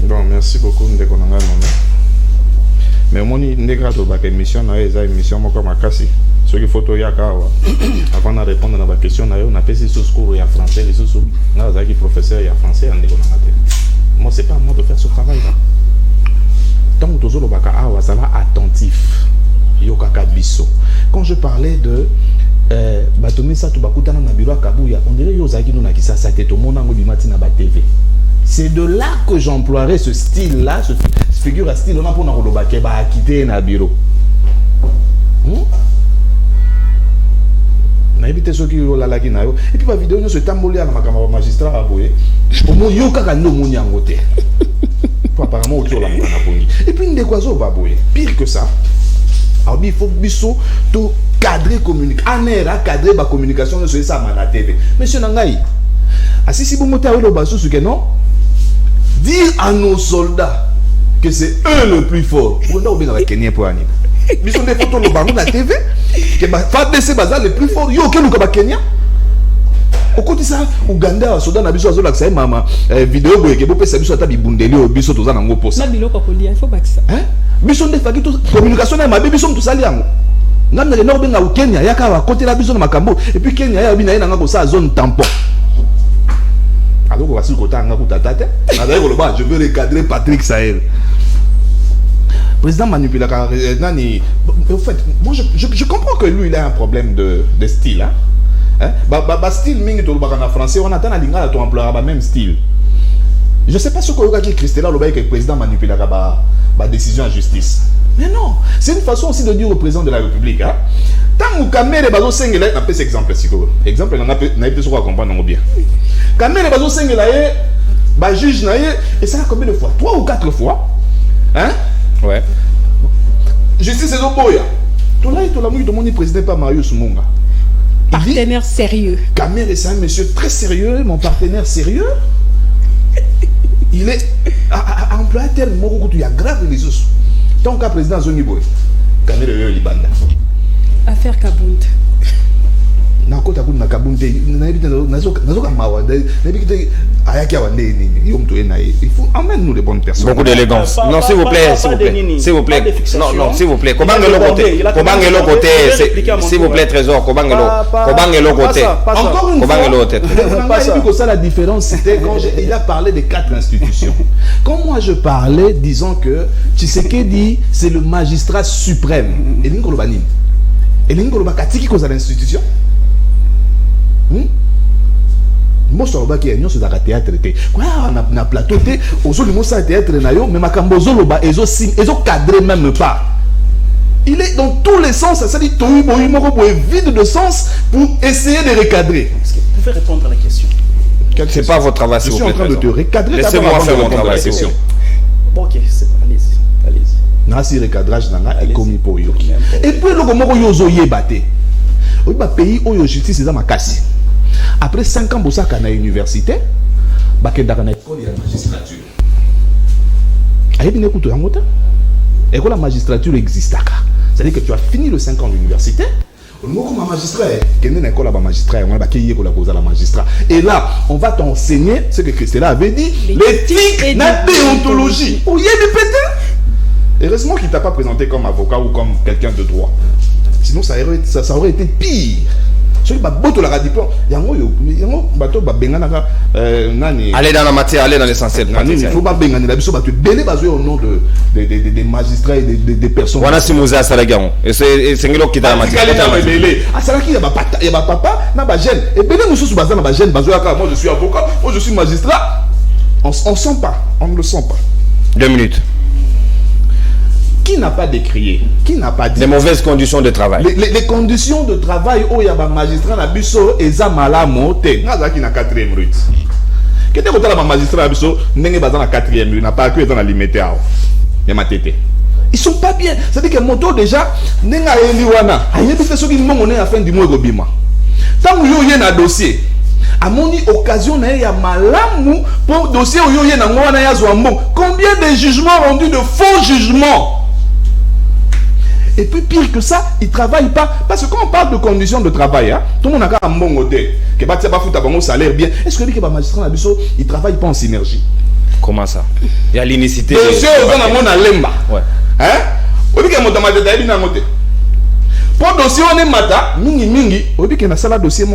Speaker 3: Bon, merci beaucoup, Ndekonanga. Mais mon indégrade au émission, c'est une émission comme Makasi. Ce qu'il faut avant de répondre à la question, on a fait ce cours en français, les sous professeur en français. Moi, c'est pas à moi de faire ce travail-là. Tant que tu as ça va attentif. Quand je parlais de Batomisa Tubakutana na bureau Kabuya, on dirait Yozaki no nakisa sa tête au monde en bimati na ba TV. C'est de là que j'emploierai ce style-là, ce figure à style, on a pour na ke ba quitter na bureau. Na évité ceux qui la la na yo. Et puis ma vidéo no se tambolé na makama magistrat a boye. Au moins yo kaka no moni angote. Apparemment autour la mona pongi. Et puis ndekwazo ba boye. Pire que ça. Alors il faut biso to cadrer communication. Anera cadrer ba communication sur ça na TV. Monsieur Nangai. Si vous montez à l'Obassou, non? Dire à nos soldats que c'est eux le plus fort. Vous n'avez pas Kenya pour animer. Ils sont des photos de la TV. Que FADC Bazar le plus fort. Yo, quel est Kenya? Au côté ça, Ouganda, Soudan, Abisso, Azola, ça maman vidéo que vous pouvez savoir ça bibundeli au biso tous en ango pour ça.
Speaker 5: Il faut pas que ça.
Speaker 3: Hein? Biso de faki communication na mabe biso tout sali yango. Ngamna le norbenga au Kenya yaka wa côté la biso na makambo et puis Kenya ya bina na ngako ça zone tampon. Alors on va sur le côté ngako tatate. Je veux recadrer Patrick Sahel. Président manipulateur nani en fait moi je comprends que lui il a un problème de style hein. Style mingi to en français on attend la lingala to employer même style. Je sais pas ce que dit Christella le bail que le président manipulateur ba décision en justice. Mais non, c'est une façon aussi de dire au président de la République hein. Tant que Kamere bazo sengela on peut cet exemple exemple on a peut se comprendre bien. Kamere bazo sengela ba juge na et ça combien de fois 3 ou 4 fois hein.
Speaker 1: Ouais.
Speaker 3: Justice est au boya. Tout là tout la mouille de mon président pas Marius Munga.
Speaker 5: Partenaire sérieux.
Speaker 3: Kamere c'est un monsieur très sérieux, mon partenaire sérieux. Il est employé tellement que tu as grave les os. Tant qu'à président Zoniboy, Kamere Libanda.
Speaker 5: Affaire Kabund.
Speaker 3: Nakota kuna Kabunde, nazoka mawa, il faut emmène-nous les bonnes personnes.
Speaker 1: Beaucoup d'élégance. Non, s'il vous plaît, s'il vous plaît. Non, s'il vous plaît. Comment est l'autre côté, s'il vous plaît, Trésor, comment est l'autre côté.
Speaker 3: Encore une fois, ça la différence, c'était quand il a parlé des 4 institutions. Quand moi je parlais, disons que Tshisekedi, c'est le magistrat suprême. Et l'Ingolobanine. Et l'Ingolobakatiki cause à l'institution. Moi je suis qui est dans théâtre quoi na plateau té aujourd'hui moi ça théâtre na yo mais makambo zoloba ezo cadré même pas. Il est dans tous les sens, ça dit tout vide de sens pour essayer de recadrer.
Speaker 2: Est-ce que vous pouvez répondre à la question?
Speaker 1: C'est pas votre travail.
Speaker 3: Je suis en train de te recadrer.
Speaker 1: Laissez-moi faire mon travail.
Speaker 2: Bon, ok, allez-y.
Speaker 3: Nasi recadrage nanga est commis pour yo. Et puis le moko yo zoye baté. Oui, bah pays où la justice est dans ma casse. Après 5 ans, bossa kana université, bah que dans l'école il y a magistrature. Aïe bien écoute en mota. École la magistrature existe à. C'est-à-dire que tu as fini le 5 ans d'université, Comme magistrat, magistrat. Et là, on va t'enseigner ce que Christella avait dit, l'éthique et la déontologie. Oh, il y a des pétins. Heureusement qu'il ne t'a pas présenté comme avocat ou comme quelqu'un de droit. Sinon, ça aurait été pire.
Speaker 1: Allez dans la matière, allez dans l'essentiel.
Speaker 3: Il faut pas bénir au nom des magistrats et des personnes.
Speaker 1: Voilà si Moussa Salagamo. Et c'est qui t'a la matière.
Speaker 3: Ah, ça il y a papa, n'a pas gêne. Et bien, nous sommes basés dans la gêne. Moi, je suis avocat, moi, je suis magistrat. On sent pas, on ne le sent pas.
Speaker 1: 2 minutes.
Speaker 3: Qui n'a pas décrié? Qui n'a pas dit?
Speaker 1: Les mauvaises conditions de travail.
Speaker 3: Les conditions de travail où il y a un magistrat na biso eza malamo te. Naza ki na 4e rue. Kete ko tala ba magistrat biso ndenge baza na 4e rue na pas que dans la limite ao. Ya matete. Ils sont pas bien. C'est-à-dire que moto déjà nenga eli wana. Ayebi te soki mbongo ne à fin du mois gobima. Tant yo ye na dossier. Amoni occasion na ya malamu pour dossier yo ye na ngwana ya zwambo. Combien de jugements rendus de faux jugements? Et puis pire que ça, ils ne travaillent pas. Parce que quand on parle de conditions de travail, hein, tout le monde a un bon côté. Que bah, tu vas foutre un salaire bien. Est-ce que les magistrats ils ne travaillent pas en synergie?
Speaker 1: Comment ça? Il y a l'inicité.
Speaker 3: Monsieur, on a mon alemba. Ouais. Hein? On dit que mon tamate est bien noté. Pour dossier, on est mata, mingi. On dit que dans le dossier,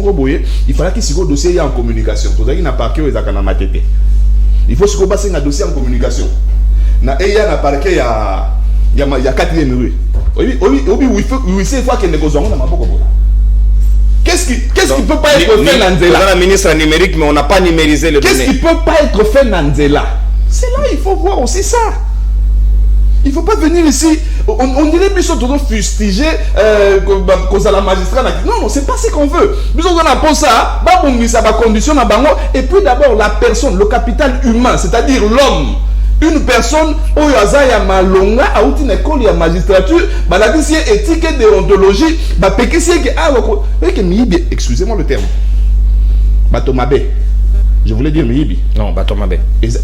Speaker 3: il fallait que ce dossier y a en communication. Tout ça, il n'a pas que les akana matete. Il faut se passer un dossier en communication. Na eya na parquet il y a 4e rue. Qu'est-ce qui peut pas être fait Nanzela?
Speaker 1: La ministre numérique, mais on n'a pas numérisé le
Speaker 3: Qu'est-ce qui peut pas être fait Nanzela? C'est là, il faut voir aussi ça. Il ne faut pas venir ici. On dirait plus toujours fustiger cause à la magistrat. Non, c'est pas ce qu'on veut. Nous on a pour ça, ça va conditionner et puis d'abord la personne, le capital humain, c'est-à-dire l'homme. Une personne où il y a malonga a une école de magistrature, la éthique et déontologie, excusez-moi le terme. Batomabe. Je voulais dire Miyibi.
Speaker 1: Non, Batomabe.
Speaker 3: Ils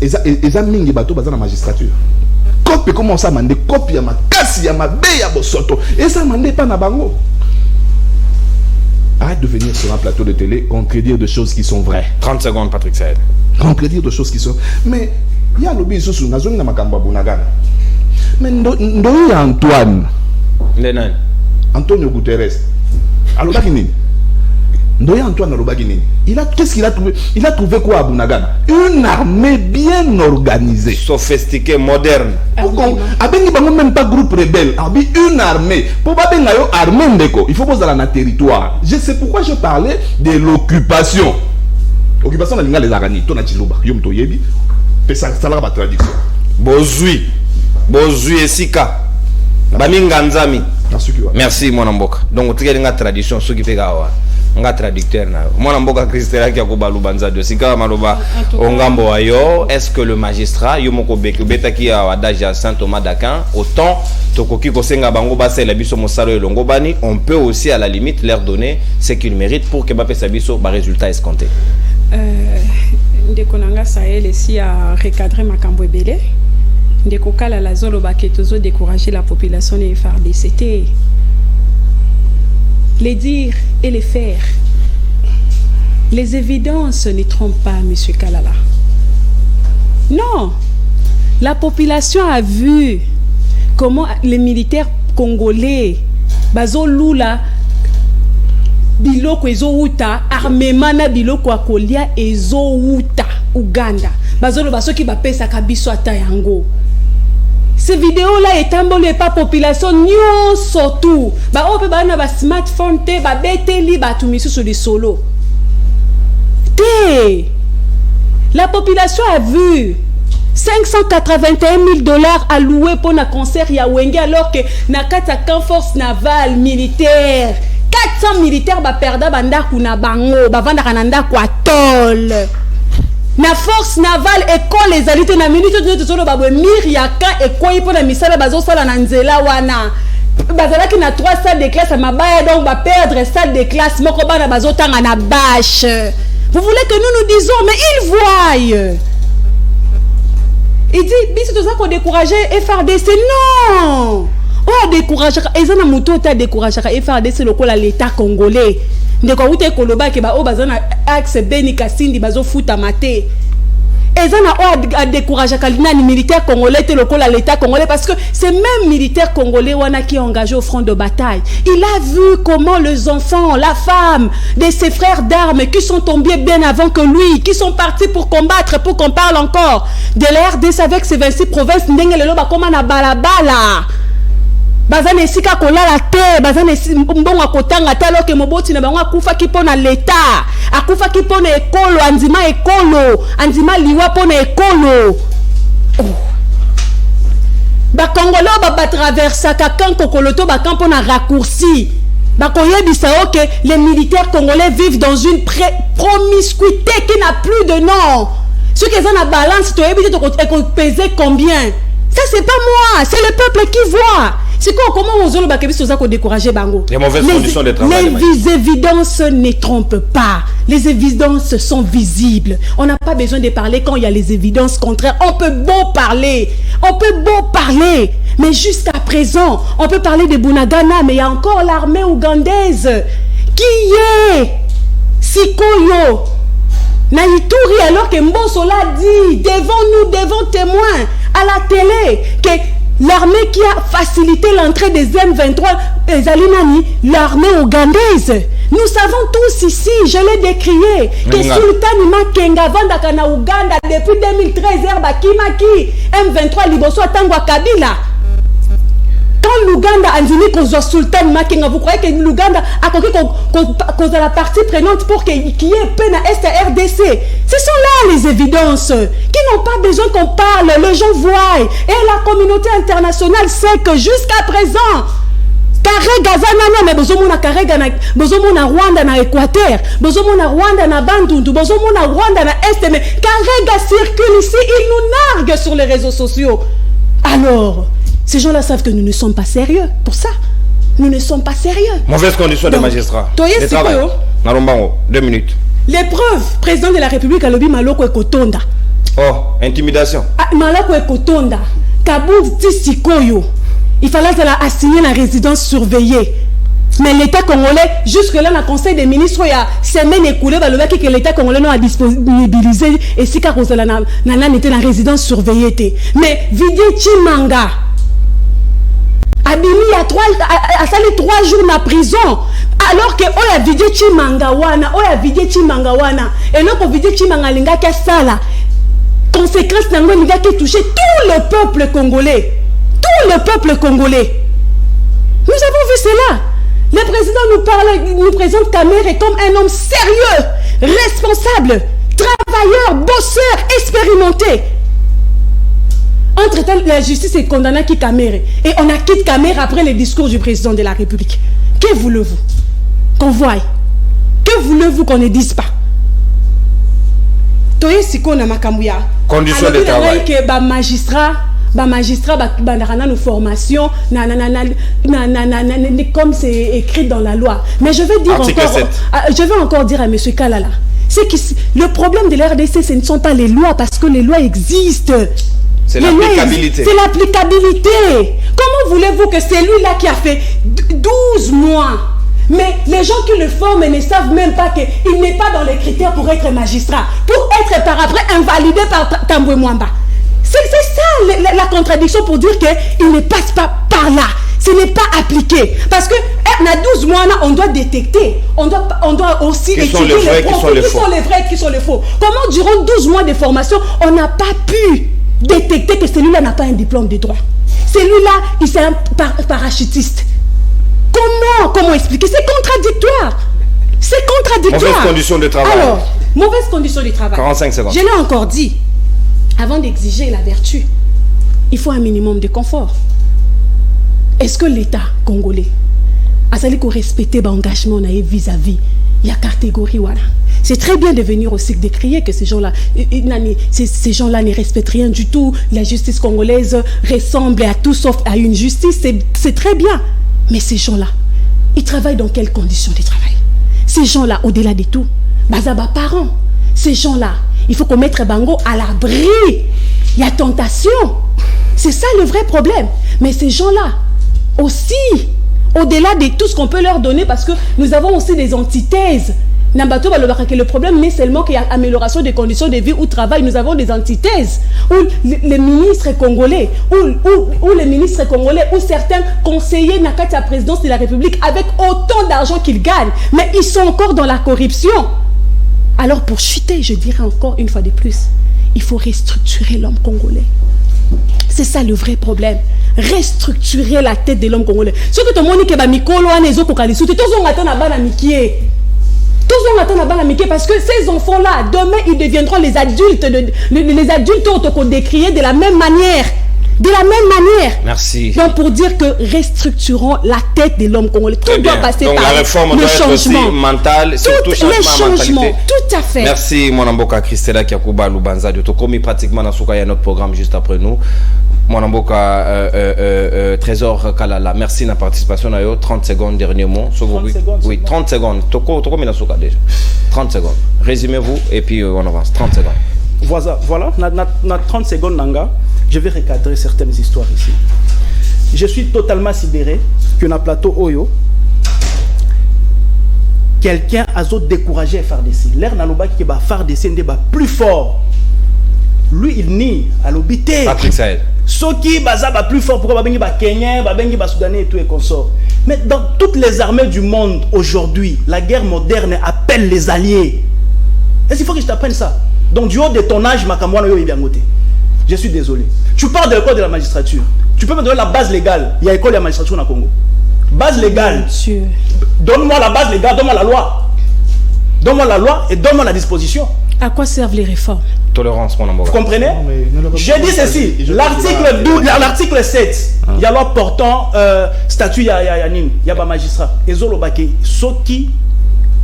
Speaker 3: ont mis bateau dans la magistrature. Copie comment ça m'a dit copie à ma casse à ma béya bosoto et ça m'a dit pas na bango. Arrête de venir sur un plateau de télé contredire de choses qui sont vraies.
Speaker 1: 30 secondes, Patrick Saïd.
Speaker 3: Contredire de choses qui sont. Mais il y a l'objet sur la zone de Makamba Bunagana. Mais Ndoye Antoine.
Speaker 1: Lenan.
Speaker 3: Antonio Guterres. Alors, Ndoye Antoine Alobaginini. Qu'est-ce qu'il a trouvé? Il a trouvé quoi à Bunagana? Une armée bien organisée.
Speaker 1: Sophistiquée, moderne.
Speaker 3: Même pas groupe rebelle. Une armée. Pour pas armée, il faut poser dans le territoire. C'est pourquoi je parlais de l'occupation. Occupation de les Arani. Tona Chiluba. Yom Toyebi. Ça la traduction.
Speaker 1: Bozui et Sika. Baminganzami. Merci mon amboka. Donc tu as une tradition ce qui fait gawa. Nga traducteur na. Mon amboka Christella qui a ko balubanza de Sika maloba ongambo ayo. Est-ce que le magistrat yomoko betaki a adage à Saint Thomas d'Aquin autant tokoki ko senga bango basé la biso mosalo elongo bani, on peut aussi à la limite leur donner ce qu'ils méritent pour que bape sa biso ba résultat escompté.
Speaker 5: Ndeko nanga Sahel ici à recadrer makambo ebele. Ndeko kala la zolo baketozo décourager la population de FARDC. C'était les dire et les faire. Les évidences ne trompent pas, monsieur Kalala. Non, la population a vu comment les militaires congolais, Bazo Lula, biloko ezouta armement na biloko akolia ezouta Uganda bazolo basoki bapesa kabiso ata yango. Ces vidéos là etamboli pas population nyo surtout ba ope ba na ba smartphone te ba beteli ba tumisi sur les solo te. La population a vu $581 000 alloués pour un concert ya Wenge alors que na kata force navale militaire 400 militaires ba perda banda kuna bango ba vanda kananda kwa tol na force navale école les alités na minute de solo ba mir yaka ekoi pour na misala bazo sala na nzela wana bazalaki na 3 salles de classe mabaya donc ba perdre salle de classe moko bana bazo tanga na bâche. Vous voulez que nous disons mais ils voient. Il dit, bis tout ça qu'on décourageait FARDC. Non! On a découragé ezana moto ta découragé FARDC lokola l'état congolais ndeko ute koloba ke ba o bazana axe Beni Kasindi bazo futa maté ezana o a découragé kalina ni militaire congolais te lokola l'état congolais parce que c'est même militaire congolais wana qui est engagé au front de bataille. Il a vu comment les enfants, la femme de ses frères d'armes qui sont tombés bien avant que lui, qui sont partis pour combattre, pour qu'on parle encore de la RDC avec ses 26 provinces ndenge lelo ba koma na balabala. Bazane sika kolala te, bazane mbongo kotanga talo ke moboti na bango akufa ki pona l'état, akufa ki pona ekolo, anzima liwa pona ekolo. Ba Congolais ba traversa kakan kokoloto ba kampo na raccourci. Ba koyebisa que les militaires congolais vivent dans une promiscuité qui n'a plus de nom. Ceux qui ont la balance, tu as pesé combien? Ça c'est pas moi, c'est le peuple qui voit. C'est quoi, comment on a découragé Bango?
Speaker 1: Les mauvaises conditions de travail.
Speaker 5: Les évidences ne trompent pas. Les évidences sont visibles. On n'a pas besoin de parler quand il y a les évidences contraires. On peut beau parler. Mais jusqu'à présent, on peut parler de Bunagana, mais il y a encore l'armée ougandaise qui est Sikoyo. Naïtouri, alors que Mbosso l'a dit devant témoins à la télé que l'armée qui a facilité l'entrée des M23, l'armée ougandaise. Nous savons tous ici, je l'ai décrié, que Sultan Makenga Vandaka na Ouganda depuis 2013, Kimaki, M23 Liboso Tangwa Kabila. Quand l'Ouganda a dit que Sultan Makenga, vous croyez que l'Ouganda a cause la partie prenante pour qu'il y ait peine à SRDC? Ce sont là les évidences qui n'ont pas besoin qu'on parle, les gens voient. Et la communauté internationale sait que jusqu'à présent, Karega Zanana, mais Bozomona Karega, Bozomona Rwanda na Équateur, Bozomona Rwanda na Bandundu, Bozomona Rwanda na Est, mais Karega circule ici, ils nous narguent sur les réseaux sociaux. Alors, ces gens-là savent que nous ne sommes pas sérieux. Pour ça, nous ne sommes pas sérieux.
Speaker 1: Mauvaise condition des magistrats.
Speaker 5: De travail.
Speaker 1: Narombango, 2 minutes.
Speaker 5: L'épreuve, président de la République, Alobi Maloko Ekotonda.
Speaker 1: Oh, intimidation.
Speaker 5: Maloko Ekotonda. Kabou Tissikoyo. Il fallait assigner la résidence surveillée. Mais l'État congolais, jusque-là, dans le Conseil des ministres, il y a semaine écoulée, que l'État congolais n'a disponibilisé et si Nana était la résidence surveillée. Mais Vidi Chimanga, Abimi a sali 3 jours na prison. Alors que Oya Vidi Chimanga wana, et non pour Vidi Chimanga linga qui sala. Conséquence n'a linga qui touché tout le peuple congolais. Tout le peuple congolais. Nous avons vu cela. Le président nous présente Kamere comme un homme sérieux, responsable, travailleur, bosseur, expérimenté. Entre-temps, la justice est condamnée qui Kamere. Et on a quitté Kamere après le discours du président de la République. Que voulez-vous qu'on voie? Que voulez-vous qu'on ne dise pas? Toye Siko na makambuya.
Speaker 1: Conditions de travail.
Speaker 5: Magistrat nos formations comme c'est écrit dans la loi. Mais je vais encore dire à M. Kalala, c'est que le problème de la RDC, ce ne sont pas les lois, parce que les lois existent.
Speaker 1: C'est l'applicabilité.
Speaker 5: C'est l'applicabilité. Comment voulez-vous que c'est lui-là qui a fait 12 mois, mais les gens qui le forment ne savent même pas qu'il n'est pas dans les critères pour être magistrat, pour être par après invalidé par Tambwe Mwamba. C'est ça la contradiction pour dire qu'il ne passe pas par là. Ce n'est pas appliqué. Parce que dans 12 mois, on doit détecter. On doit aussi étudier les profils, qui sont les vrais et qui sont les faux. Comment, durant 12 mois de formation, on n'a pas pu détecter que celui-là n'a pas un diplôme de droit? Celui-là, il c'est un parachutiste. Comment expliquer? C'est contradictoire. C'est contradictoire.
Speaker 1: Mauvaise condition de travail.
Speaker 5: Alors, mauvaise condition de travail.
Speaker 1: 45 secondes.
Speaker 5: Je l'ai encore dit. Avant d'exiger la vertu, il faut un minimum de confort. Est-ce que l'État congolais a sali qu'on respecte l'engagement vis-à-vis il y a catégorie voilà. C'est très bien de venir aussi décrier que ces gens-là ne respectent rien du tout. La justice congolaise ressemble à tout sauf à une justice. C'est très bien. Mais ces gens-là, ils travaillent dans quelles conditions de travail? Ces gens-là, au-delà de tout, bazaba parents. Ces gens-là, il faut qu'on mette Bango à l'abri. Il y a tentation. C'est ça le vrai problème. Mais ces gens-là, Aussi, au-delà de tout ce qu'on peut leur donner, parce que nous avons aussi des antithèses. Nambato va que le problème n'est seulement qu'il y a amélioration des conditions de vie ou travail. Nous avons des antithèses où les ministres congolais, ou les ministres congolais, ou certains conseillers n'a qu'à la présidence de la République avec autant d'argent qu'ils gagnent, mais ils sont encore dans la corruption. Alors pour chuter, je dirais encore une fois de plus, il faut restructurer l'homme congolais. C'est ça le vrai problème. Restructurer la tête de l'homme congolais. Ce que tout le monde dit que Mikolo a des autres tout le monde attend à Banamikié. Tout le monde attend à Banamikié parce que ces enfants-là, demain, ils deviendront les adultes, les adultes qu'on décriait de la même manière. De la même manière.
Speaker 1: Merci.
Speaker 5: Donc pour dire que restructurons la tête de l'homme congolais. Tout doit passer
Speaker 1: donc,
Speaker 5: par
Speaker 1: la réforme
Speaker 5: le
Speaker 1: doit être
Speaker 5: changement.
Speaker 1: aussi mentale, surtout
Speaker 5: Les
Speaker 1: changement
Speaker 5: changements,
Speaker 1: mentalité.
Speaker 5: tout à fait.
Speaker 1: Merci mon amboka Christella Kiakuba Lubanza de Tokomi pratiquement dans ce notre programme juste après nous. Mon amboka Trésor Kalala. Merci de la participation. 30 secondes dernier mot.
Speaker 2: 30 secondes,
Speaker 1: oui, 30 secondes. Toko Minasuka déjà. 30 secondes. Résumez-vous et puis on avance. 30 secondes.
Speaker 2: Voilà, na 30 secondes nanga, je vais recadrer certaines histoires ici. Je suis totalement sidéré que na plateau Oyo, quelqu'un a découragé FARDC. L'air na loba qui ba FARDC n'est pas plus fort. Lui il nie à l'obité.
Speaker 1: Patrick Saël.
Speaker 2: Ceux qui baza ba plus fort pourquoi ba bengi ba Kenyan, ba bengi ba Soudanais et tout et consort. Mais dans toutes les armées du monde aujourd'hui, la guerre moderne appelle les alliés. Est-ce qu'il faut que je t'apprenne ça? Donc du haut de ton âge, je suis désolé. Tu parles de l'école de la magistrature. Tu peux me donner la base légale. Il y a l'école de la magistrature au Congo. Base légale. Donne-moi la base légale, donne-moi la loi. Donne-moi la loi et donne-moi la disposition.
Speaker 5: À quoi servent les réformes?
Speaker 1: Tolérance, mon amour.
Speaker 2: Vous comprenez? J'ai dit ceci. L'article 12, l'article 7, il y a loi portant statut, il y a magistrat. Et Zolobake, Soki.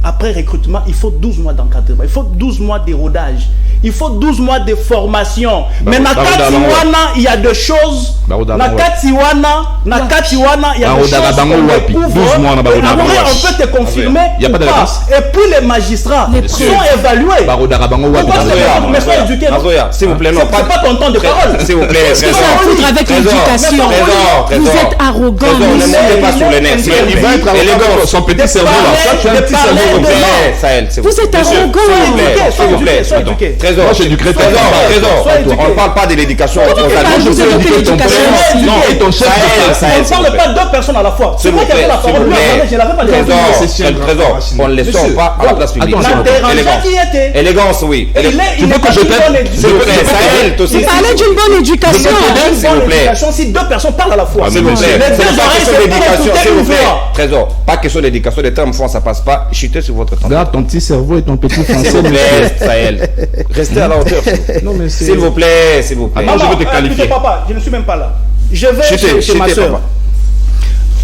Speaker 2: Après recrutement, il faut 12 mois d'encadrement, il faut 12 mois d'érodage, il faut 12 mois de formation. Mais Nakatiwana, il y a des choses. Nakatiwana, il y a des choses qu'on on peut te confirmer ou pas. Et puis les magistrats sont évalués. Mais sois éduqué.
Speaker 1: S'il vous plaît, non.
Speaker 2: C'est pas ton temps de parole.
Speaker 1: S'il vous plaît.
Speaker 5: Qu'est-ce que ça a à foutre avec l'éducation? Vous êtes arrogant.
Speaker 1: Ne montez pas sur les nerfs.
Speaker 3: Il va être arrogant. Son petit cerveau là. Tu as un petit cerveau.
Speaker 5: Vous êtes arrogant.
Speaker 1: S'il vous plaît. Trésor.
Speaker 3: Moi, j'ai du crétin.
Speaker 1: Trésor. On ne parle pas de l'éducation.
Speaker 5: Vous éduquez l'éducation.
Speaker 3: Non, et ton chef.
Speaker 2: On ne parle pas deux personnes à la fois. C'est moi qui avais la parole. Je n'avais pas de
Speaker 1: Trésor. On ne les sort pas à la place publique. Élégance, oui.
Speaker 3: Tu veux que je t'aide?
Speaker 1: S'il vous plaît. Saël, toi aussi.
Speaker 5: Vous parlez d'une bonne éducation.
Speaker 1: S'il vous plaît.
Speaker 2: Si deux personnes parlent à la fois.
Speaker 1: S'il vous plaît.
Speaker 2: Les deux oreilles, c'est pas écouter
Speaker 1: s'il vous plaît.
Speaker 2: une
Speaker 1: Trésor. Pas question d'éducation. Les termes fonds, ça passe pas. Chutez sur votre temps.
Speaker 3: Garde ton petit cerveau et ton petit français.
Speaker 1: S'il vous plaît, Saël. Restez à la hauteur. S'il vous plaît, s'il vous plaît.
Speaker 2: Non,
Speaker 1: Je veux te qualifier.
Speaker 2: Papa, je ne suis même pas là. Je vais chez ma soeur.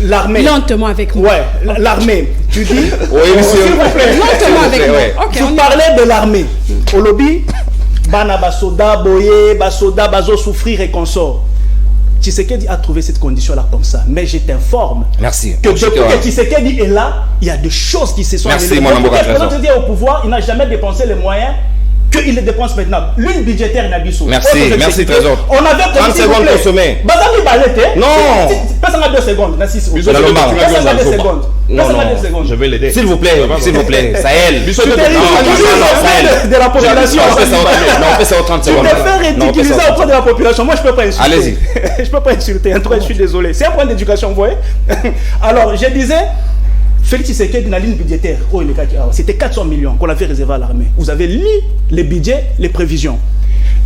Speaker 2: L'armée.
Speaker 5: Lentement avec moi.
Speaker 2: Ouais, l'armée. Tu dis.
Speaker 1: Oui, monsieur.
Speaker 2: S'il vous plaît.
Speaker 5: Lentement avec moi. Ok,
Speaker 2: Vous parlez de l'armée. Au lobby, Bana Basoda, Boye, Basoda, Bazo souffrir et consort. Tshisekedi a trouvé cette condition-là comme ça. Mais je t'informe
Speaker 1: Merci.
Speaker 2: que depuis que Tshisekedi est là, il y a des choses qui se sont
Speaker 1: Merci, mon amour.
Speaker 2: au pouvoir, il n'a jamais dépensé les moyens qu'il les dépense maintenant. L'une budgétaire Nabiso.
Speaker 1: Merci Trésor.
Speaker 2: On avait
Speaker 1: 30 secondes consommées.
Speaker 2: Bazami Balete.
Speaker 1: Non.
Speaker 2: Passe-moi 2 secondes. Passe-moi 2 secondes.
Speaker 3: Je vais l'aider.
Speaker 1: S'il vous plaît, Saël.
Speaker 2: De la population.
Speaker 1: Non, on fait ça aux 30 secondes.
Speaker 2: Tu préfères ridiculiser auprès de la population. Moi, je ne peux pas insulter.
Speaker 1: Allez-y.
Speaker 2: Je ne peux pas insulter. Je suis désolé. C'est un point d'éducation, vous voyez. Alors, je disais, Félix Tshisekedi dans la ligne budgétaire, c'était 400 millions qu'on avait réservé à l'armée. Vous avez lu les budgets, les prévisions.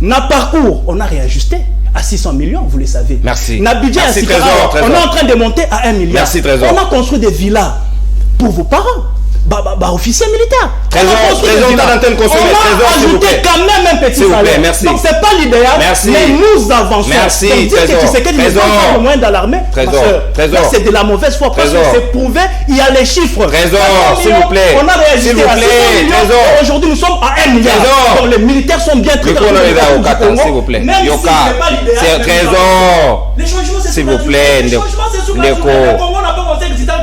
Speaker 2: Dans parcours, on a réajusté à 600 millions, vous le savez.
Speaker 1: Merci.
Speaker 2: Dans budget
Speaker 1: Merci,
Speaker 2: à 600
Speaker 1: Trésor.
Speaker 2: on est en train de monter à 1 milliard.
Speaker 1: Merci, Trésor.
Speaker 2: On a construit des villas pour vos parents. Officier militaire.
Speaker 1: Trésor, on a
Speaker 2: ajouté quand même un petit salaire.
Speaker 1: Merci.
Speaker 2: Donc c'est pas l'idéal, mais nous avançons.
Speaker 1: Merci,
Speaker 2: donc dire que Tshisekedi n'est pas le moyen dans l'armée, c'est de la mauvaise foi. Parce que c'est prouvé, il y a les chiffres.
Speaker 1: Trésor, s'il vous plaît.
Speaker 2: On a réagi à 600 millions. Aujourd'hui nous sommes à 1 milliard. Donc les militaires sont bien traités.
Speaker 1: S'il vous plaît.
Speaker 2: Même si c'est pas l'idéal.
Speaker 1: Trésor.
Speaker 2: Les changements, c'est
Speaker 1: s'il vous plaît,
Speaker 2: les changements, c'est sur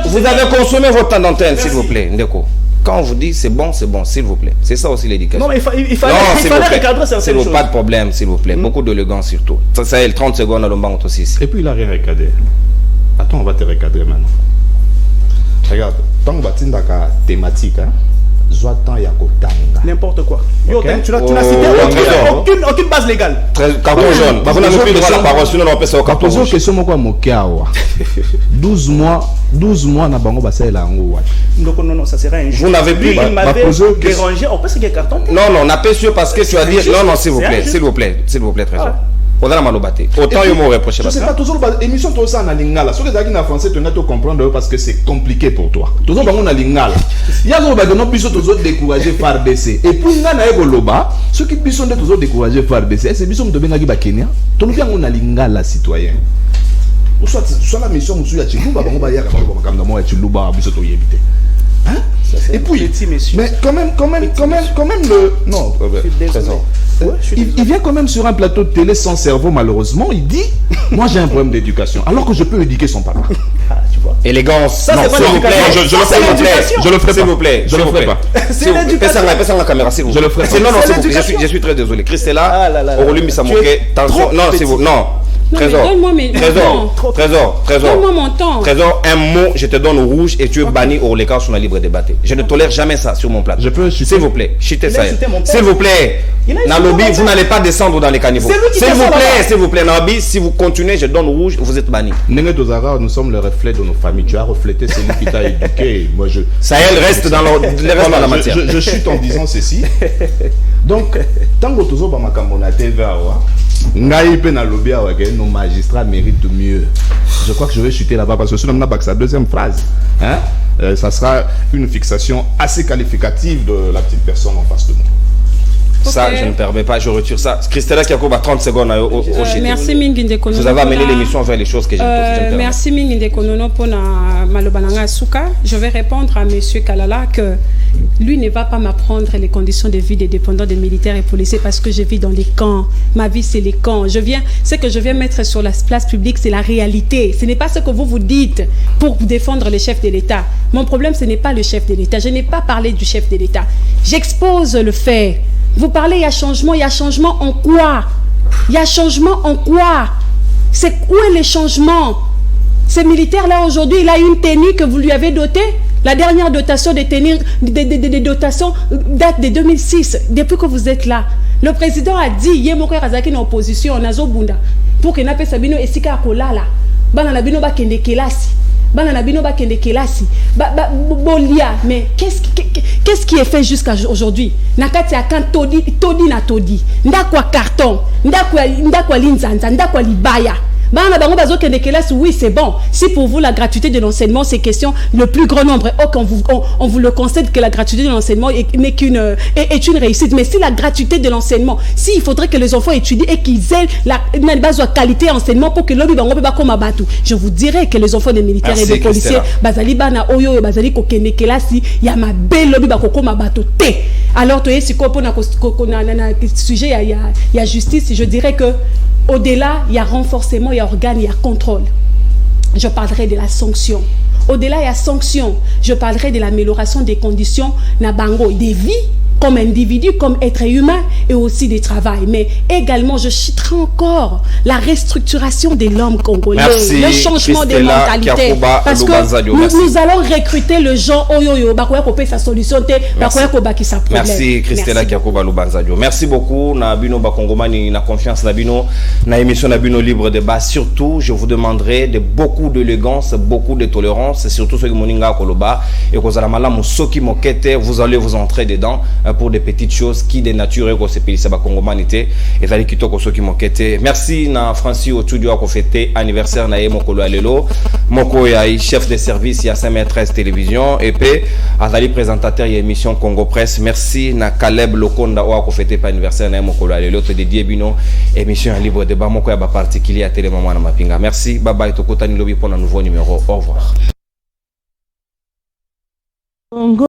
Speaker 1: vous avez consommé votre temps d'antenne, s'il vous plaît, Ndeko. Quand on vous dit c'est bon, s'il vous plaît. C'est ça aussi l'éducation.
Speaker 2: Non, mais il fallait recadrer certaines choses.
Speaker 1: Pas de problème, s'il vous plaît. Beaucoup d'élégance surtout. Ça est 30 secondes à l'ombango aussi.
Speaker 3: Et puis il a rien recadré. Attends, on va te recadrer maintenant. Regarde, tant que tu as une thématique, soit tant ya kotanga.
Speaker 2: N'importe quoi. Yo,
Speaker 3: Okay.
Speaker 2: tu n'as cité aucune base légale.
Speaker 1: Carton jaune. Vous n'avez plus droit à la parole, sinon on peut se carton
Speaker 3: Pose
Speaker 1: rouge.
Speaker 3: question moi quoi mokiawa. 12 mois na bango basa la ngo.
Speaker 2: Donc non, ça serait un jeu.
Speaker 1: Vous n'avez plus-
Speaker 2: Il m'avait
Speaker 3: poser une question.
Speaker 2: dérangé. On peut se carton.
Speaker 1: Non, non, n'a pas sûr parce que tu as dit.
Speaker 2: C'est
Speaker 1: Non, non,
Speaker 2: injuste.
Speaker 1: s'il vous
Speaker 2: C'est
Speaker 1: plaît,
Speaker 2: injuste.
Speaker 1: s'il vous plaît, trésor.
Speaker 2: Ah.
Speaker 1: On a la malobate. Autant il m'a reproché.
Speaker 3: Je sais pas, toujours émission tout ça en lingala. Ce que tu as dit en français, tu n'as pas comprendre parce que c'est compliqué pour toi. Toujours bango na lingala. Il y a des gens qui sont toujours découragés par DC. Et puis ngana eko loba, ceux qui sont toujours découragés par DC, c'est biso mto benga ki ba Kenya. Tonu bien on a lingala citoyen. Ou soit la mission musu ya chiluba bango ba ya ka ba makamda mo ya chiluba biso to yebite. Hein? Et puis
Speaker 2: petit monsieur.
Speaker 3: mais quand même le non,
Speaker 2: Trésor. Ouais, je suis
Speaker 3: il vient quand même sur un plateau de télé sans cerveau, malheureusement. Il dit moi j'ai un problème d'éducation, alors que je peux éduquer son papa.
Speaker 2: Ah, tu vois.
Speaker 1: Élégance.
Speaker 2: Ça,
Speaker 1: Non,
Speaker 2: c'est pas
Speaker 1: s'il vous plaît.
Speaker 2: l'éducation.
Speaker 1: Je
Speaker 2: Ça,
Speaker 1: le
Speaker 2: c'est
Speaker 1: ferai pas.
Speaker 2: l'éducation.
Speaker 3: Je le ferai
Speaker 1: S'il
Speaker 3: pas.
Speaker 1: vous plaît.
Speaker 3: Je le ferai pas.
Speaker 2: C'est l'éducation.
Speaker 1: Passe la caméra, s'il vous plaît.
Speaker 3: Je le ferai pas.
Speaker 1: Non, non,
Speaker 2: C'est
Speaker 1: s'il vous plaît.
Speaker 2: l'éducation.
Speaker 1: Je suis très désolé.
Speaker 2: Ah
Speaker 1: Christella,
Speaker 2: là là là.
Speaker 1: Orolumi Samoke,
Speaker 2: Tu es
Speaker 1: attention.
Speaker 2: trop
Speaker 1: Non, c'est vous.
Speaker 2: petit.
Speaker 1: Non.
Speaker 5: Non, mais
Speaker 1: Trésor.
Speaker 5: donne-moi mes-
Speaker 1: Trésor.
Speaker 5: non.
Speaker 1: Trésor.
Speaker 5: Donne-moi mon temps.
Speaker 1: Trésor, un mot, je te donne au rouge et tu es banni au l'écart sur la libre débat. Je ne tolère jamais ça sur mon plateau.
Speaker 3: Je peux chuter.
Speaker 1: S'il vous plaît, chutez
Speaker 2: Il
Speaker 1: ça.
Speaker 2: a insulté mon père.
Speaker 1: S'il vous plaît.
Speaker 2: Il a insulté
Speaker 1: Nalobi,
Speaker 2: mon
Speaker 1: vous
Speaker 2: père.
Speaker 1: n'allez pas descendre dans les caniveaux.
Speaker 2: C'est lui qui
Speaker 1: S'il
Speaker 2: fait
Speaker 1: vous
Speaker 2: ça
Speaker 1: plaît,
Speaker 2: là-bas.
Speaker 1: s'il vous plaît, Nalobi, si vous continuez, je donne au rouge, vous êtes banni.
Speaker 3: Nengue Dozara, nous sommes le reflet de nos familles. Tu as reflété celui qui t'a éduqué. Moi, je.
Speaker 1: Sahel reste dans la matière.
Speaker 3: Je chute en disant ceci. Donc, tant que tu as ma TV, nos magistrats méritent mieux. Je crois que je vais chuter là-bas parce que sinon, sa deuxième phrase, hein, ça sera une fixation assez qualificative de la petite personne en face de moi.
Speaker 1: Ça,
Speaker 5: Ok.
Speaker 1: je ne permets pas, je retire ça. Christella Kiakoba, 30 secondes au chute.
Speaker 5: Merci mingi ndeko
Speaker 1: Vous
Speaker 5: nono
Speaker 1: avez amené
Speaker 5: pona-
Speaker 1: l'émission vers les choses que je ne permets pas.
Speaker 5: Merci mingi ndeko nono pona malobananga suka. Je vais répondre à monsieur Kalala que lui ne va pas m'apprendre les conditions de vie des dépendants des militaires et policiers parce que je vis dans les camps. Ma vie, c'est les camps. Ce que je viens mettre sur la place publique, c'est la réalité. Ce n'est pas ce que vous dites pour défendre le chef de l'État. Mon problème, ce n'est pas le chef de l'État. Je n'ai pas parlé du chef de l'État. J'expose le fait. Vous parlez, il y a changement en quoi? Il y a changement en quoi? C'est où est le changement? Ce militaire-là, aujourd'hui, il a une tenue que vous lui avez dotée. La dernière dotation des dotations date de 2006, depuis que vous êtes là. Le président a dit, Yemoko Razaki en opposition, en Azobunda, pour que Nape Sabino Esika Akolala, Bananabino Bakende Kelasi, Bananabino Bakende Kelasi, Bolia, mais qu'est-ce qui est fait jusqu'à aujourd'hui? Nakati akan todi na todi, ndakwa carton, ndakwa linzanza, ndakwa libaya. Oui, c'est bon. Si pour vous la gratuité de l'enseignement, c'est question le plus grand nombre, on vous le concède que la gratuité de l'enseignement est une réussite. Mais si la gratuité de l'enseignement, s'il faudrait que les enfants étudient et qu'ils aient une base de qualité enseignement pour que l'homme je vous dirais que les enfants des militaires
Speaker 1: Merci,
Speaker 5: et des policiers, bazali bana oyo bazali kokende kelasi ya mabe lobi bakokoma bato te. Alors tu es si ko na sujet il y a justice, je dirais que au-delà, il y a renforcement, il y a organe, il y a contrôle. Je parlerai de la sanction. Au-delà, il y a sanction. Je parlerai de l'amélioration des conditions nabango, des vies comme individu, comme être humain et aussi du travail. Mais également, je citerai encore la restructuration de l'homme congolais,
Speaker 1: Merci,
Speaker 5: le changement des
Speaker 1: Christella
Speaker 5: mentalités.
Speaker 1: Kiakoba
Speaker 5: Parce que
Speaker 1: Lubanzadio, merci.
Speaker 5: nous allons recruter le gens oyoyo, bakoya kopé sa solution, bakoya kobaki sa problème.
Speaker 1: Merci Christella Kiakoba Lubanzadio. Merci beaucoup na bino bakongomani na confiance na bino na émission na bino libre débat. Surtout, je vous demanderai de beaucoup d'élégance, beaucoup de tolérance, surtout ceux qui moninga koloba et kozala malamu soki mokete, vous allez vous entrer dedans pour des petites choses qui dénaturent ko sepelisa bakongomanité et zali kitoko soki mokete. Merci na Francis Otudio a fêté anniversaire na ye mokolo alelo moko ya chef de service ya 513 télévision et puis azali présentateur ya émission Congo Presse. Merci na Caleb Lokonda o a fêté pa anniversaire na ye mokolo alelo te dédié bino émission en libre débat moko ya ba particulier à télé maman na mapinga. Merci, bye bye, tokotani lobi pour un nouveau numéro. Au revoir.